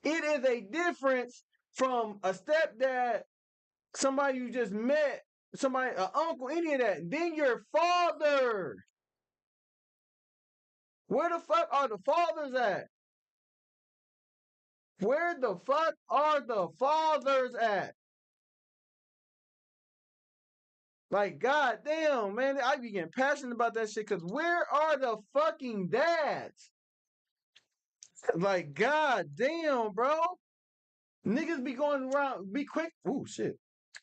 It is a difference from a stepdad, somebody you just met, somebody, an uncle, any of that. Then your father. Where the fuck are the fathers at? Where the fuck are the fathers at? Like, goddamn, man, I be getting passionate about that shit because where are the fucking dads? Like, goddamn, bro. Niggas be going around, be quick. Ooh, shit.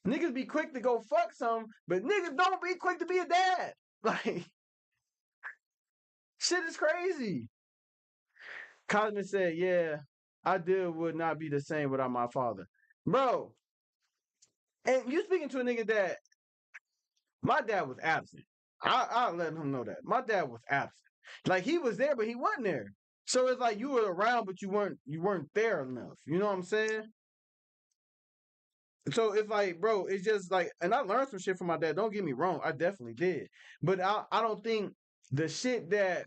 Niggas be quick to go fuck some, but niggas don't be quick to be a dad. Like, shit is crazy. Cosmin said, yeah, I deal would not be the same without my father. Bro, and you speaking to a nigga that my dad was absent. I'll let him know that. My dad was absent. Like he was there, but he wasn't there. So it's like you were around, but you weren't there enough. You know what I'm saying? So it's like, bro, it's just like, and I learned some shit from my dad. Don't get me wrong, I definitely did. But I don't think the shit that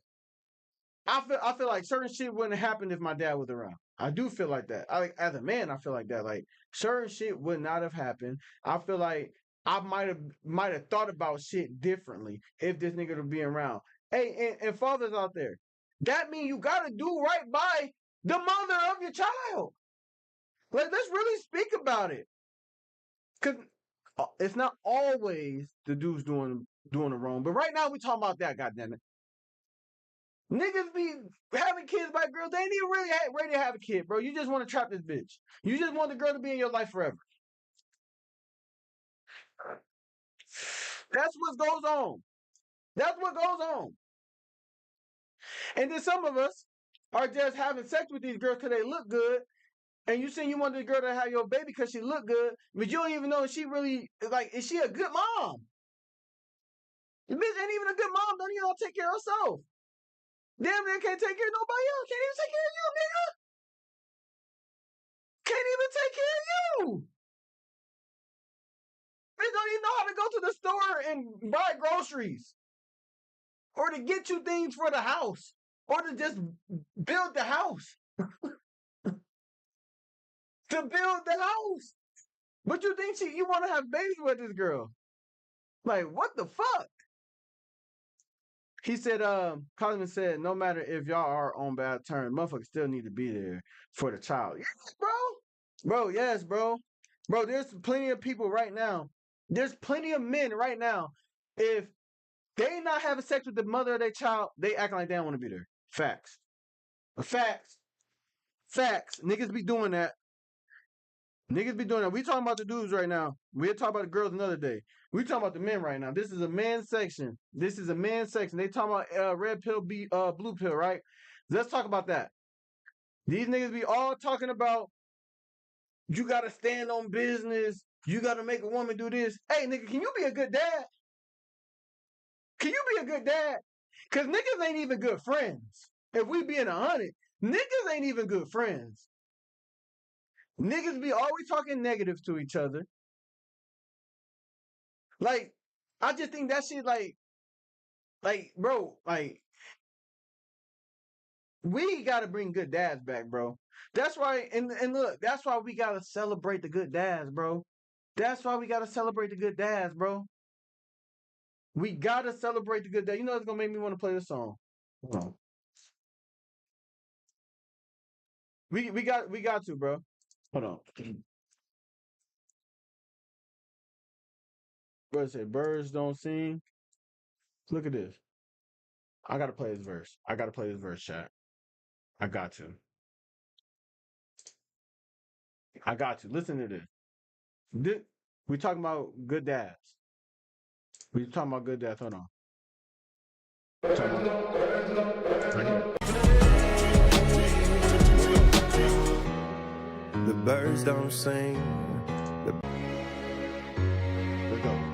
I feel like certain shit wouldn't happen if my dad was around. I do feel like that. As a man, I feel like that. Like certain shit would not have happened. I feel like I might have thought about shit differently if this nigga would be around. Hey, and fathers out there, that means you gotta do right by the mother of your child. Like, let's really speak about it, cause it's not always the dudes doing the wrong. But right now we talking about that. Goddamn it. Niggas be having kids by girls. They ain't even really ready to have a kid, bro. You just want to trap this bitch. You just want the girl to be in your life forever. That's what goes on. That's what goes on. And then some of us are just having sex with these girls because they look good. and you saying you want the girl to have your baby because she look good, but you don't even know if she really like. Is she a good mom? The bitch ain't even a good mom. Don't even take care of herself. Damn near can't take care of nobody else. Can't even take care of you, nigga. Can't even take care of you. Bitch don't even know how to go to the store and buy groceries, or to get you things for the house, or to just build the house. To build the house. But you think you want to have babies with this girl? Like, what the fuck? He said, Coleman said, no matter if y'all are on bad terms, motherfuckers still need to be there for the child. Yes, bro. Bro, yes, bro. Bro, there's plenty of people right now. There's plenty of men right now. If they not having sex with the mother of their child, they acting like they don't want to be there. Facts. Facts. Facts. Niggas be doing that. Niggas be doing that. We talking about the dudes right now. We'll talk about the girls another day. We talking about the men right now. This is a men's section. This is a men's section. They talking about red pill, blue pill, right? Let's talk about that. These niggas be all talking about you gotta stand on business. You gotta make a woman do this. Hey, nigga, can you be a good dad? Can you be a good dad? Cause niggas ain't even good friends. If we being 100, niggas ain't even good friends. Niggas be always talking negative to each other. Like, I just think that shit like, bro, like, we gotta bring good dads back, bro. That's why, and look, that's why we gotta celebrate the good dads, bro. That's why we gotta celebrate the good dads, bro. We gotta celebrate the good dads. You know it's gonna make me want to play this song. Hold on. We got to, bro. Hold on. What is it? Birds don't sing. Look at this. I gotta play this verse. I gotta play this verse, chat. I got to. I got to. Listen to this. We talking about good dads. We talking about good dads. Hold on. The birds don't sing.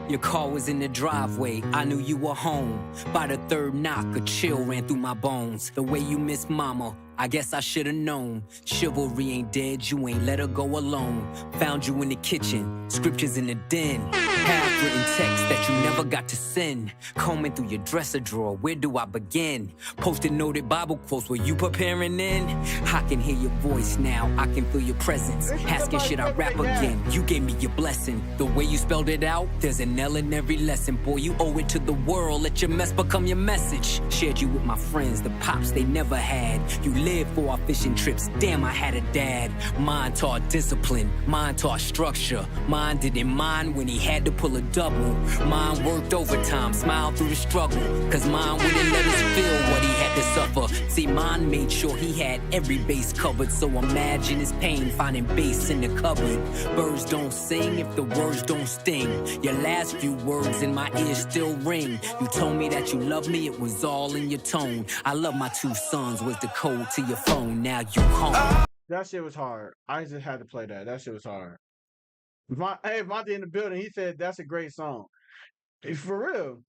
Your car was in the driveway, I knew you were home. By the third knock, a chill ran through my bones. The way you miss mama, I guess I should've known. Chivalry ain't dead, you ain't let her go alone. Found you in the kitchen, scriptures in the den. Half-written text that you never got to send. Combing through your dresser drawer, where do I begin? Posted noted Bible quotes, were you preparing in? I can hear your voice now, I can feel your presence. Asking should I rap again? You gave me your blessing. The way you spelled it out, there's an L in every lesson. Boy, you owe it to the world, let your mess become your message. Shared you with my friends, the pops they never had. You lived for our fishing trips, damn I had a dad. Mine taught discipline, mine taught structure. Mine didn't mind when he had to pull a double. Mine worked overtime, smiled through the struggle. Cause mine wouldn't let us feel what he had to suffer. See, mine made sure he had every base covered. So imagine his pain finding bass in the cupboard. Birds don't sing if the words don't sting. Your last few words in my ears still ring. You told me that you loved me, it was all in your tone. I love my 2 sons was the code to your phone. Now you home. That shit was hard. I just had to play that. That shit was hard. Monty in the building, he said that's a great song. For real.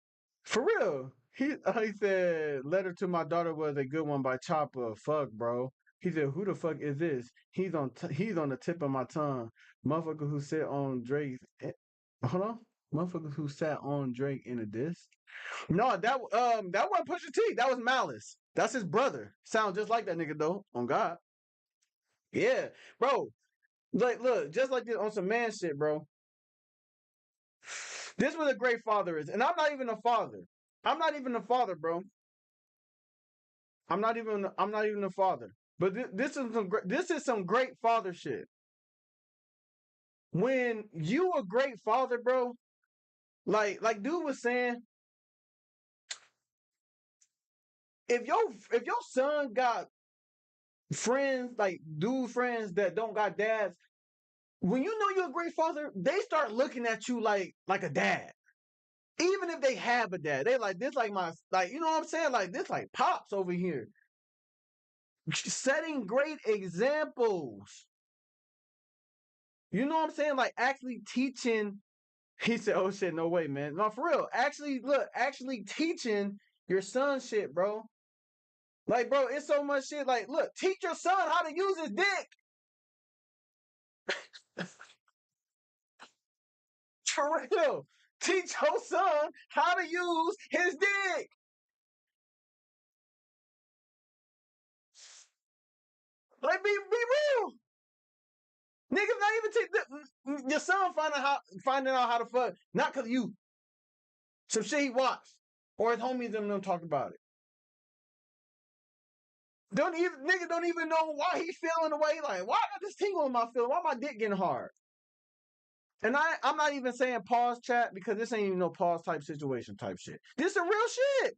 For real. He said Letter to My Daughter was a good one by Chopper. Fuck, bro. He said, who the fuck is this? He's on the tip of my tongue. Motherfucker who sat on Drake. Hold on. Motherfucker who sat on Drake in a diss. No, that wasn't Pusha T. That was Malice. That's his brother. Sound just like that nigga though. On God. Yeah, bro. Like, look, just like this on some man shit, bro. This what a great father is, and I'm not even a father. I'm not even a father, bro. I'm not even a father. But this is some great father shit. When you a great father, bro, like dude was saying, if your son got friends, like dude friends that don't got dads, when you know you're a great father, they start looking at you like a dad. Even if they have a dad, they like this, like my, like, you know what I'm saying? Like this, like pops over here. Setting great examples. You know what I'm saying? Like actually teaching. He said, "Oh shit, no way, man. No, for real. Actually, look, actually teaching your son shit, bro. Like, bro, it's so much shit. Like, look, teach your son how to use his dick. For real. Teach your son how to use his dick. Like, be real. Niggas not even teach your son finding out how to fuck, not cause you some shit he watched or his homies and them talk about it. Nigga don't even know why he feeling the way. Like, why I got this tingle in my feeling? Why my dick getting hard? And I'm not even saying pause chat because this ain't even no pause type situation type shit. This some real shit.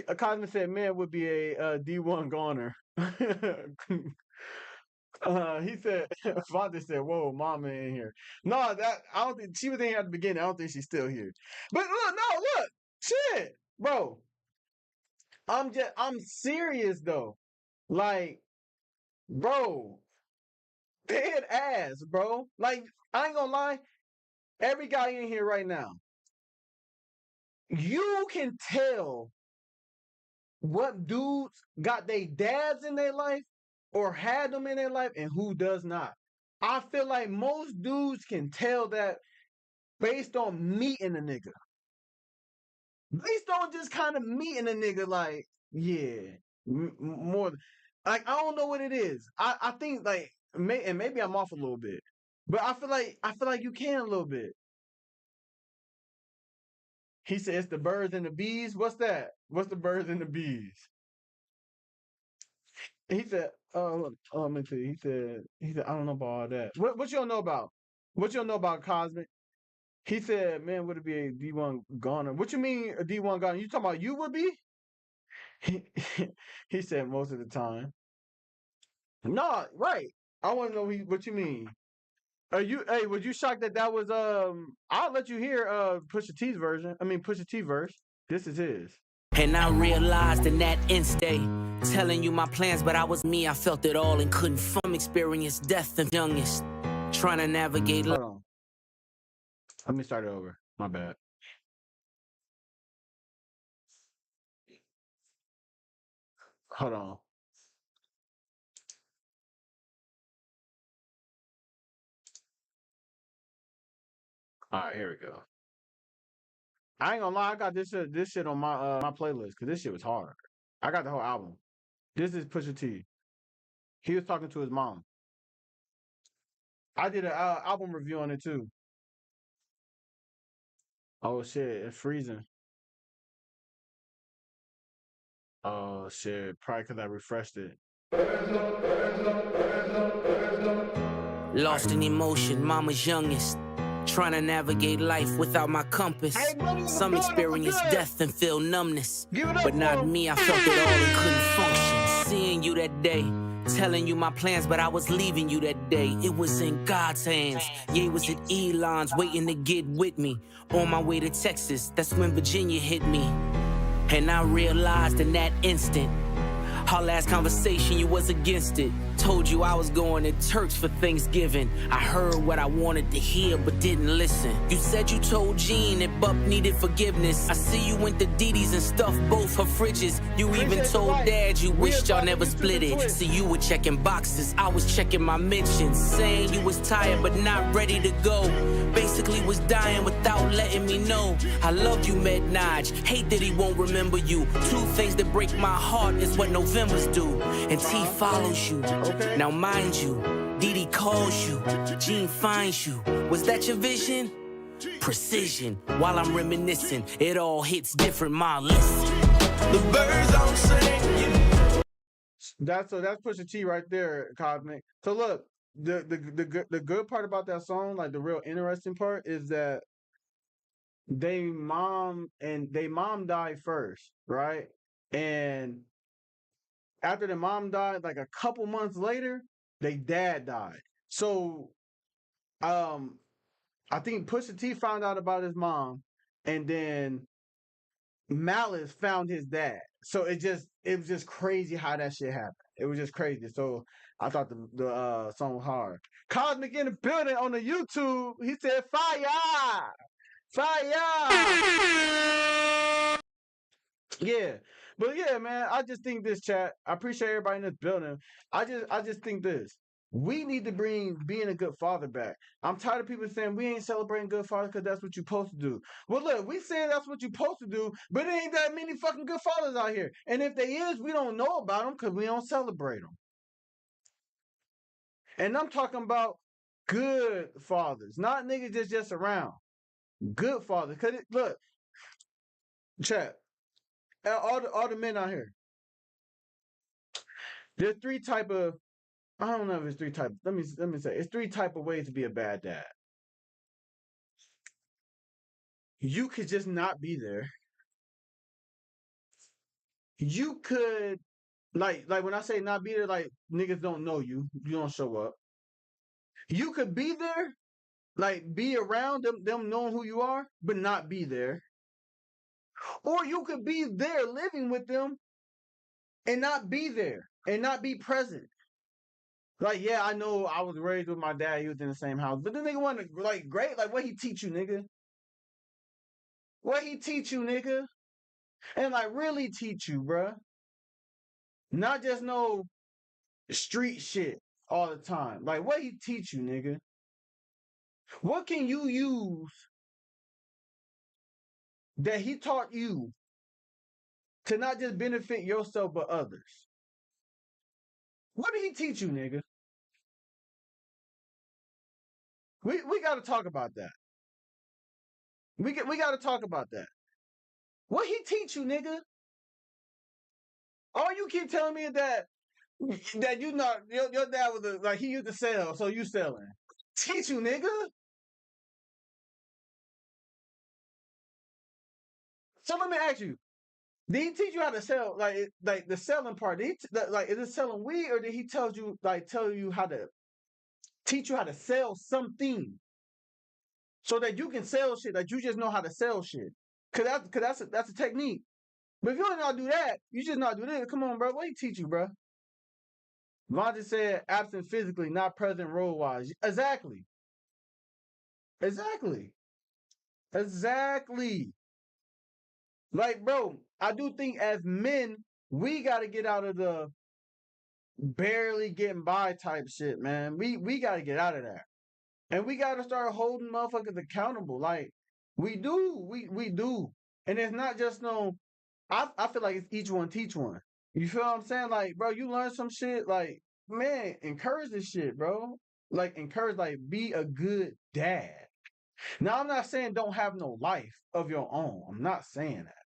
A Cosmo said, "Man would be a D1 goner." He said, Father said, "Whoa, mama in here." No, that I don't think she was in here at the beginning. I don't think she's still here. But look, shit, bro. I'm serious though. Like, bro, dead ass, bro. Like, I ain't gonna lie. Every guy in here right now, you can tell what dudes got their dads in their life or had them in their life and who does not. I feel like most dudes can tell that based on meeting a nigga. Based on just kind of meeting a nigga, like, yeah, more. Like, I don't know what it is. I think like, and maybe I'm off a little bit, but I feel like you can a little bit. He said it's the birds and the bees. What's that? What's the birds and the bees? He said, let me see. He said, I don't know about all that. What you don't know about? What you don't know about Cosmic? He said, man, would it be a D1 goner? What you mean a D1 goner? You talking about you would be? He, he said most of the time. No, right. I want to know what you mean. Hey, was you shocked that was I'll let you hear Pusha T's version. I mean Pusha T verse. This is his. And I realized in that instant, telling you my plans, but I was me. I felt it all and couldn't from experience death the youngest. Trying to navigate. Hold on. Let me start it over. My bad. Hold on. All right, here we go. I ain't gonna lie, I got this shit on my playlist because this shit was hard. I got the whole album. This is Pusha T. He was talking to his mom. I did an album review on it too. Oh shit, it's freezing. Oh shit, probably because I refreshed it. Lost in emotion, mama's youngest. Trying to navigate life without my compass. Some experience death and feel numbness. But not me, I felt it all and couldn't function. Seeing you that day, telling you my plans, but I was leaving you that day. It was in God's hands. Yeah, it was at Elon's waiting to get with me. On my way to Texas, that's when Virginia hit me. And I realized in that instant, our last conversation, you was against it. Told you I was going to church for Thanksgiving. I heard what I wanted to hear, but didn't listen. You said you told Jean that Buck needed forgiveness. I see you went to Didi's and stuffed both her fridges. You even told Dad you wished y'all never split it. See, you were checking boxes, I was checking my mentions. Saying you was tired but not ready to go. Basically was dying without letting me know. I love you, Med-Naj. Hate that he won't remember you. Two things that break my heart is what November's do. And T follows you. Okay. Now mind you, Didi calls you, Jean finds you. Was that your vision? Precision. While I'm reminiscing, it all hits different. My listen. The birds don't sing. That's Pusha T right there, Cosmic. So look, the good part about that song, like the real interesting part, is that they mom died first, right? And after the mom died, like a couple months later, they dad died. So, I think Pusha T found out about his mom, and then Malice found his dad. so it was just crazy how that shit happened. It was just crazy. So I thought the song was hard. Cosmic in the building on the YouTube. He said fire, fire. Yeah, but yeah, man. I just think this chat. I appreciate everybody in this building. I just think this. We need to bring being a good father back. I'm tired of people saying we ain't celebrating good fathers because that's what you're supposed to do. Well, look, we saying that's what you're supposed to do, but there ain't that many fucking good fathers out here. And if they is, we don't know about them because we don't celebrate them. And I'm talking about good fathers, not niggas just around. Good fathers. Cause look, chat, all the men out here. There's three type of. I don't know if it's three type. Let me say it's three type of ways to be a bad dad. You could just not be there. You could like when I say not be there, like niggas don't know you. You don't show up. You could be there, like be around them knowing who you are, but not be there. Or you could be there living with them and not be there and not be present. Like, yeah, I know I was raised with my dad, he was in the same house. But the nigga wasn't like great. Like what he teach you, nigga? What he teach you, nigga? And like really teach you, bruh. Not just no street shit all the time. Like what he teach you, nigga? What can you use that he taught you to not just benefit yourself but others? What did he teach you, nigga? We gotta talk about that. We gotta talk about that. What he teach you, nigga? All you keep telling me is that you not your dad was like he used to sell, so you selling. Teach you, nigga. So let me ask you: did he teach you how to sell, like the selling part? Did he like is it selling weed, or did he tell you how to teach you how to sell something so that you can sell shit that you just know how to sell shit? Cause that's a technique. But if you don't know how to do that, you just not do this. Come on, bro. What he teach you, bro? Vontae said absent physically, not present role wise. Exactly. Exactly. Exactly. Like, bro, I do think as men, we gotta get out of the barely getting by type shit, man. We gotta get out of that. And we gotta start holding motherfuckers accountable. Like, we do. We do. And it's not just no I feel like it's each one teach one. You feel what I'm saying? Like, bro, you learn some shit, like, man, encourage this shit, bro. Like, encourage, like, be a good dad. Now, I'm not saying don't have no life of your own. I'm not saying that.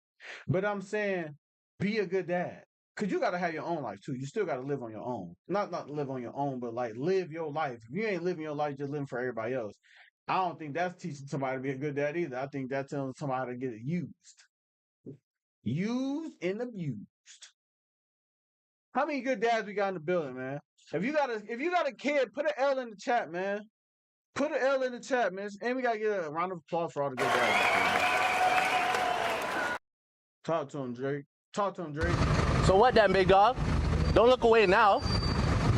But I'm saying be a good dad. Cause you gotta have your own life too. You still gotta live on your own. Not live on your own, but like live your life. If you ain't living your life, just living for everybody else. I don't think that's teaching somebody to be a good dad either. I think that's telling somebody how to get it used. Used and abused. How many good dads we got in the building, man? If you got a kid, put an L in the chat, man. Put an L in the chat, man. And we gotta get a round of applause for all the good dads. Talk to him, Drake. Talk to him, Drake. So what then, big dog? Don't look away now,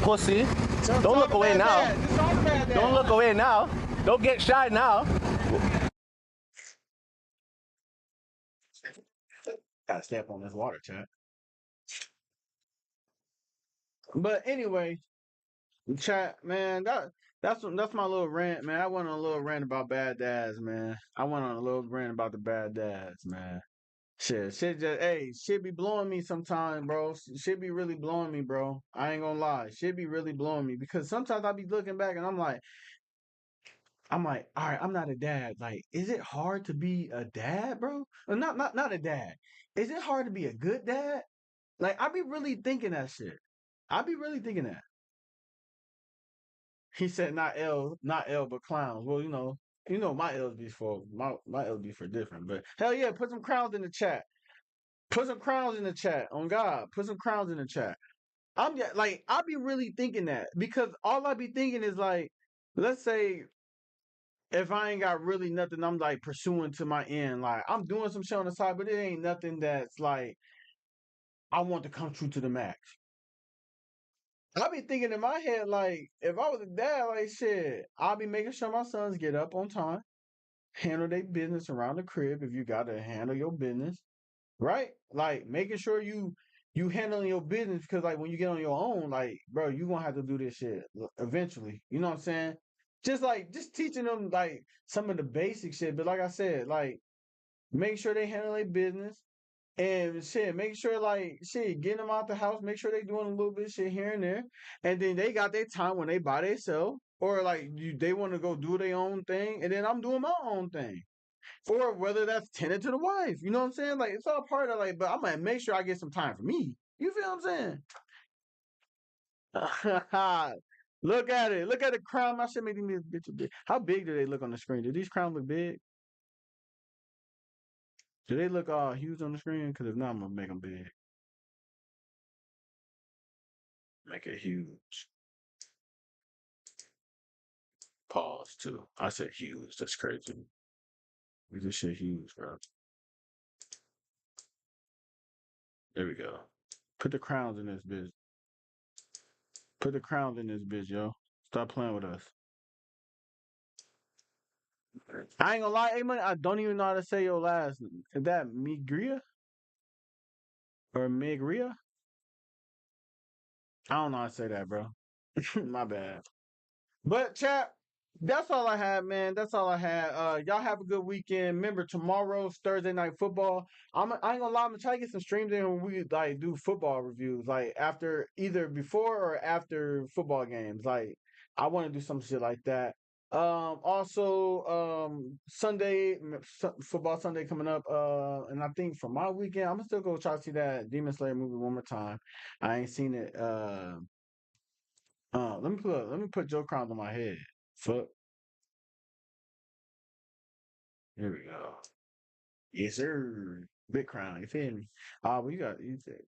pussy. Don't look away now. Don't look away now. Don't get shy now. Gotta step on this water, chat. But anyway, chat, man, that's my little rant, man. I went on a little rant about bad dads, man. I went on a little rant about the bad dads, man. Shit be blowing me sometime, bro. Shit be really blowing me, bro. I ain't gonna lie. Shit be really blowing me because sometimes I be looking back and I'm like, all right, I'm not a dad. Like, is it hard to be a dad, bro? Or not a dad. Is it hard to be a good dad? Like, I be really thinking that shit. I be really thinking that. He said not L, but clowns. Well, you know my L's be for my L's be for different. But hell yeah, put some crowns in the chat. Put some crowns in the chat. On God, put some crowns in the chat. I'm just, like, I be really thinking that because all I be thinking is like, let's say if I ain't got really nothing, I'm like pursuing to my end. Like I'm doing some shit on the side, but it ain't nothing that's like I want to come true to the max. I be thinking in my head, like, if I was a dad, like, shit, I'll be making sure my sons get up on time, handle their business around the crib if you got to handle your business, right? Like, making sure you handling your business because, like, when you get on your own, like, bro, you gonna have to do this shit eventually. You know what I'm saying? Just teaching them, like, some of the basic shit. But like I said, like, make sure they handle their business. And shit, make sure like shit, getting them out the house, make sure they doing a little bit of shit here and there. And then they got their time when they by themselves. Or like they want to go do their own thing, and then I'm doing my own thing. Or whether that's tending to the wife. You know what I'm saying? Like it's all part of like, but I'm gonna make sure I get some time for me. You feel what I'm saying? Look at it. Look at the crown. I should make these bitches big. How big do they look on the screen? Do these crowns look big? Do they look huge on the screen? Because if not, I'm gonna make them big. Make it huge. Pause too. I said huge. That's crazy. We just said huge, bro. There we go. Put the crowns in this bitch. Put the crowns in this bitch, yo. Stop playing with us. I ain't gonna lie, A-Money, I don't even know how to say your last name. Is that Migria? Or Migria? I don't know how to say that, bro. My bad. But chat, that's all I had, man. That's all I had. Y'all have a good weekend. Remember, tomorrow's Thursday night football. I ain't gonna lie, I'm gonna try to get some streams in when we like do football reviews, like after either before or after football games. Like I want to do some shit like that. Also, Sunday football Sunday coming up. And I think for my weekend, I'm gonna still go try to see that Demon Slayer movie one more time. I ain't seen it. Let me put Joe Crown on my head. Fuck. Here we go. Yes, sir. Big crown. You feel me? We got you said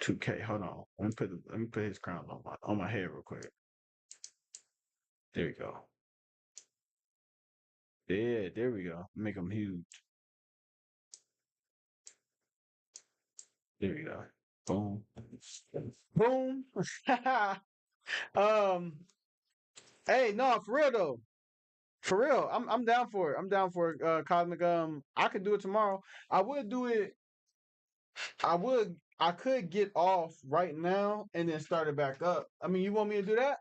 2K. Hold on. Let me put his crown on my head real quick. There we go. Yeah, there we go. Make him huge. There we go. Boom. Boom. um. Hey, no, for real though. For real, I'm down for it. I'm down for it. Cosmic. I could do it tomorrow. I would do it. I could get off right now and then start it back up. I mean, you want me to do that?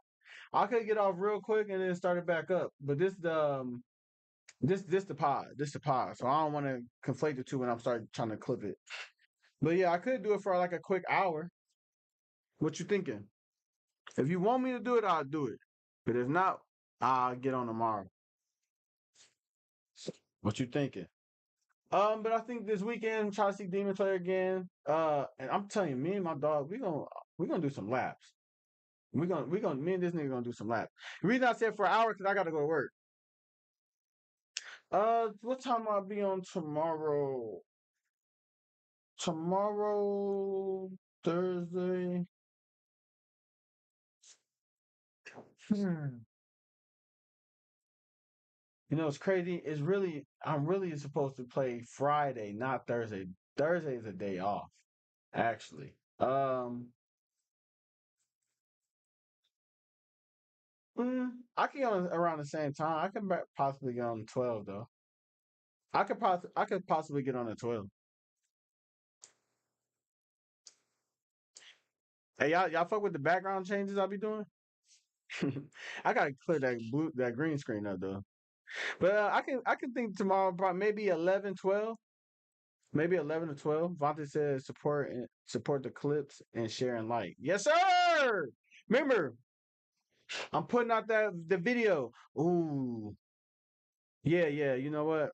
I could get off real quick and then start it back up. But this the pod. This the pod. So I don't want to conflate the two when I'm starting trying to clip it. But yeah, I could do it for like a quick hour. What you thinking? If you want me to do it, I'll do it. But if not, I'll get on tomorrow. What you thinking? But I think this weekend try to see Demon Slayer again. And I'm telling you, me and my dog, we gonna do some laps. We gonna me and this nigga gonna do some laps. The reason I said for an hour because I gotta go to work. What time I'll be on tomorrow? Tomorrow, Thursday. Hmm. You know, it's crazy. I'm really supposed to play Friday, not Thursday. Thursday is a day off, actually. I can get on around the same time. I can possibly get on the 12 though. I could possibly get on the 12. Hey, y'all fuck with the background changes I'll be doing? I gotta clear that green screen up though. But I can think tomorrow probably maybe 11, 12. Maybe 11 or 12. Vontae says support the clips and share and like. Yes, sir. Remember, I'm putting out the video. Ooh. Yeah, yeah. You know what?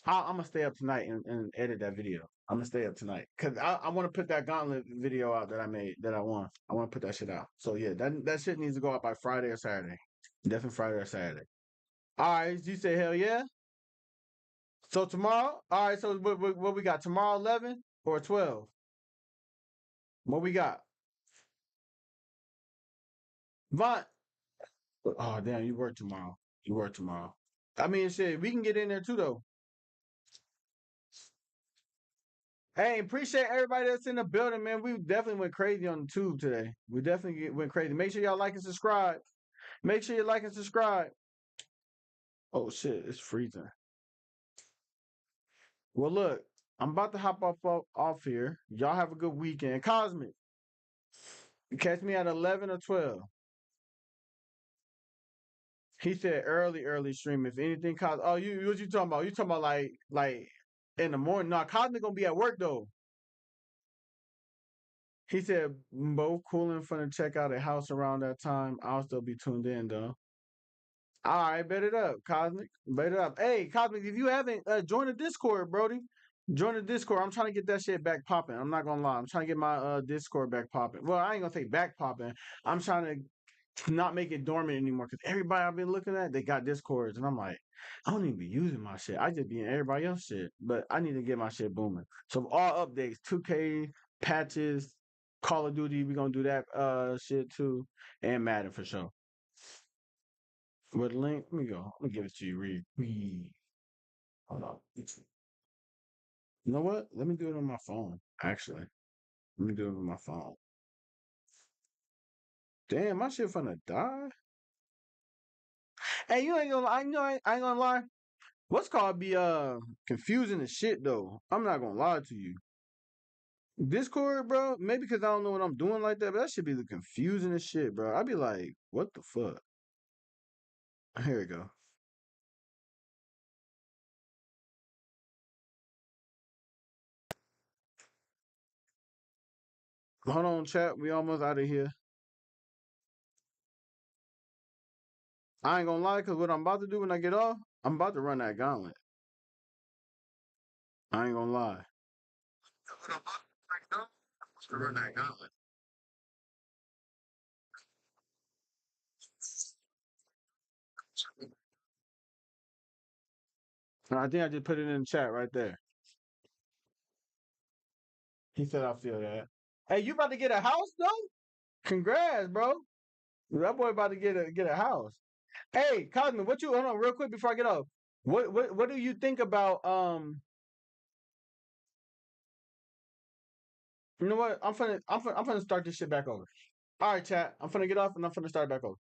I'm gonna stay up tonight and edit that video. I'm gonna stay up tonight because I want to put that gauntlet video out that I made that I won. I want to put that shit out. So yeah, that shit needs to go out by Friday or Saturday. Definitely Friday or Saturday. All right, you say hell yeah. So tomorrow, all right. So what we got tomorrow? 11 or 12? What we got? Vaunt. Oh damn, you work tomorrow. You work tomorrow. I mean, shit, we can get in there too though. Hey, appreciate everybody that's in the building, man. We definitely went crazy on the tube today. We definitely went crazy. Make sure y'all like and subscribe. Make sure you like and subscribe. Oh shit, it's freezing. Well, look, I'm about to hop off here. Y'all have a good weekend. Cosmic, catch me at 11 or 12. He said early stream. If anything, oh, you what you talking about? You talking about like in the morning? No, Cosmic gonna be at work though. He said both cool and fun to check out a house around that time. I'll still be tuned in though. All right, bet it up, Cosmic. Bet it up. Hey, Cosmic, if you haven't join the Discord, Brody. Join the Discord. I'm trying to get that shit back popping. I'm not gonna lie. I'm trying to get my Discord back popping. Well, I ain't gonna say back popping. I'm trying to not make it dormant anymore because everybody I've been looking at, they got Discords, and I'm like, I don't even be using my shit. I just be in everybody else's shit. But I need to get my shit booming. So all updates, 2K patches, Call of Duty, we gonna do that shit too, and Madden for sure. With link, let me go. Let me give it to you. Read. Hold on. You know what? Let me do it on my phone. Actually, let me do it on my phone. Damn, my shit finna die. Hey, you ain't gonna lie. You know, I ain't gonna lie. What's called be confusing as shit though. I'm not gonna lie to you. Discord, bro. Maybe because I don't know what I'm doing like that, but that should be the confusing as shit, bro. I'd be like, what the fuck? Here we go. Hold on, chat. We almost out of here. I ain't gonna lie, cause what I'm about to do when I get off, I'm about to run that gauntlet. I ain't gonna lie. Run that gauntlet. I think I just put it in the chat right there. He said I feel that. Hey, you about to get a house though? Congrats, bro. That boy about to get a house. Hey, Cosmo, what you hold on real quick before I get off. What do you think about you know what? I'm finna start this shit back over. All right, chat. I'm finna get off and I'm finna start back over.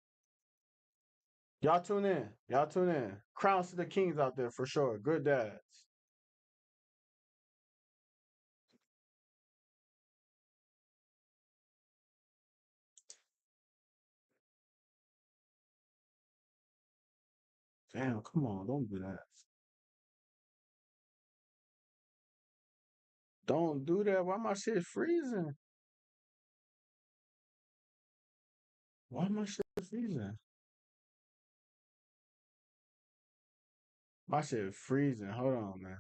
Y'all tune in. Y'all tune in. Crowns to the kings out there for sure. Good dads. Damn, come on, don't do that. Don't do that. Why my shit freezing? Why my shit freezing? My shit freezing. Hold on, man.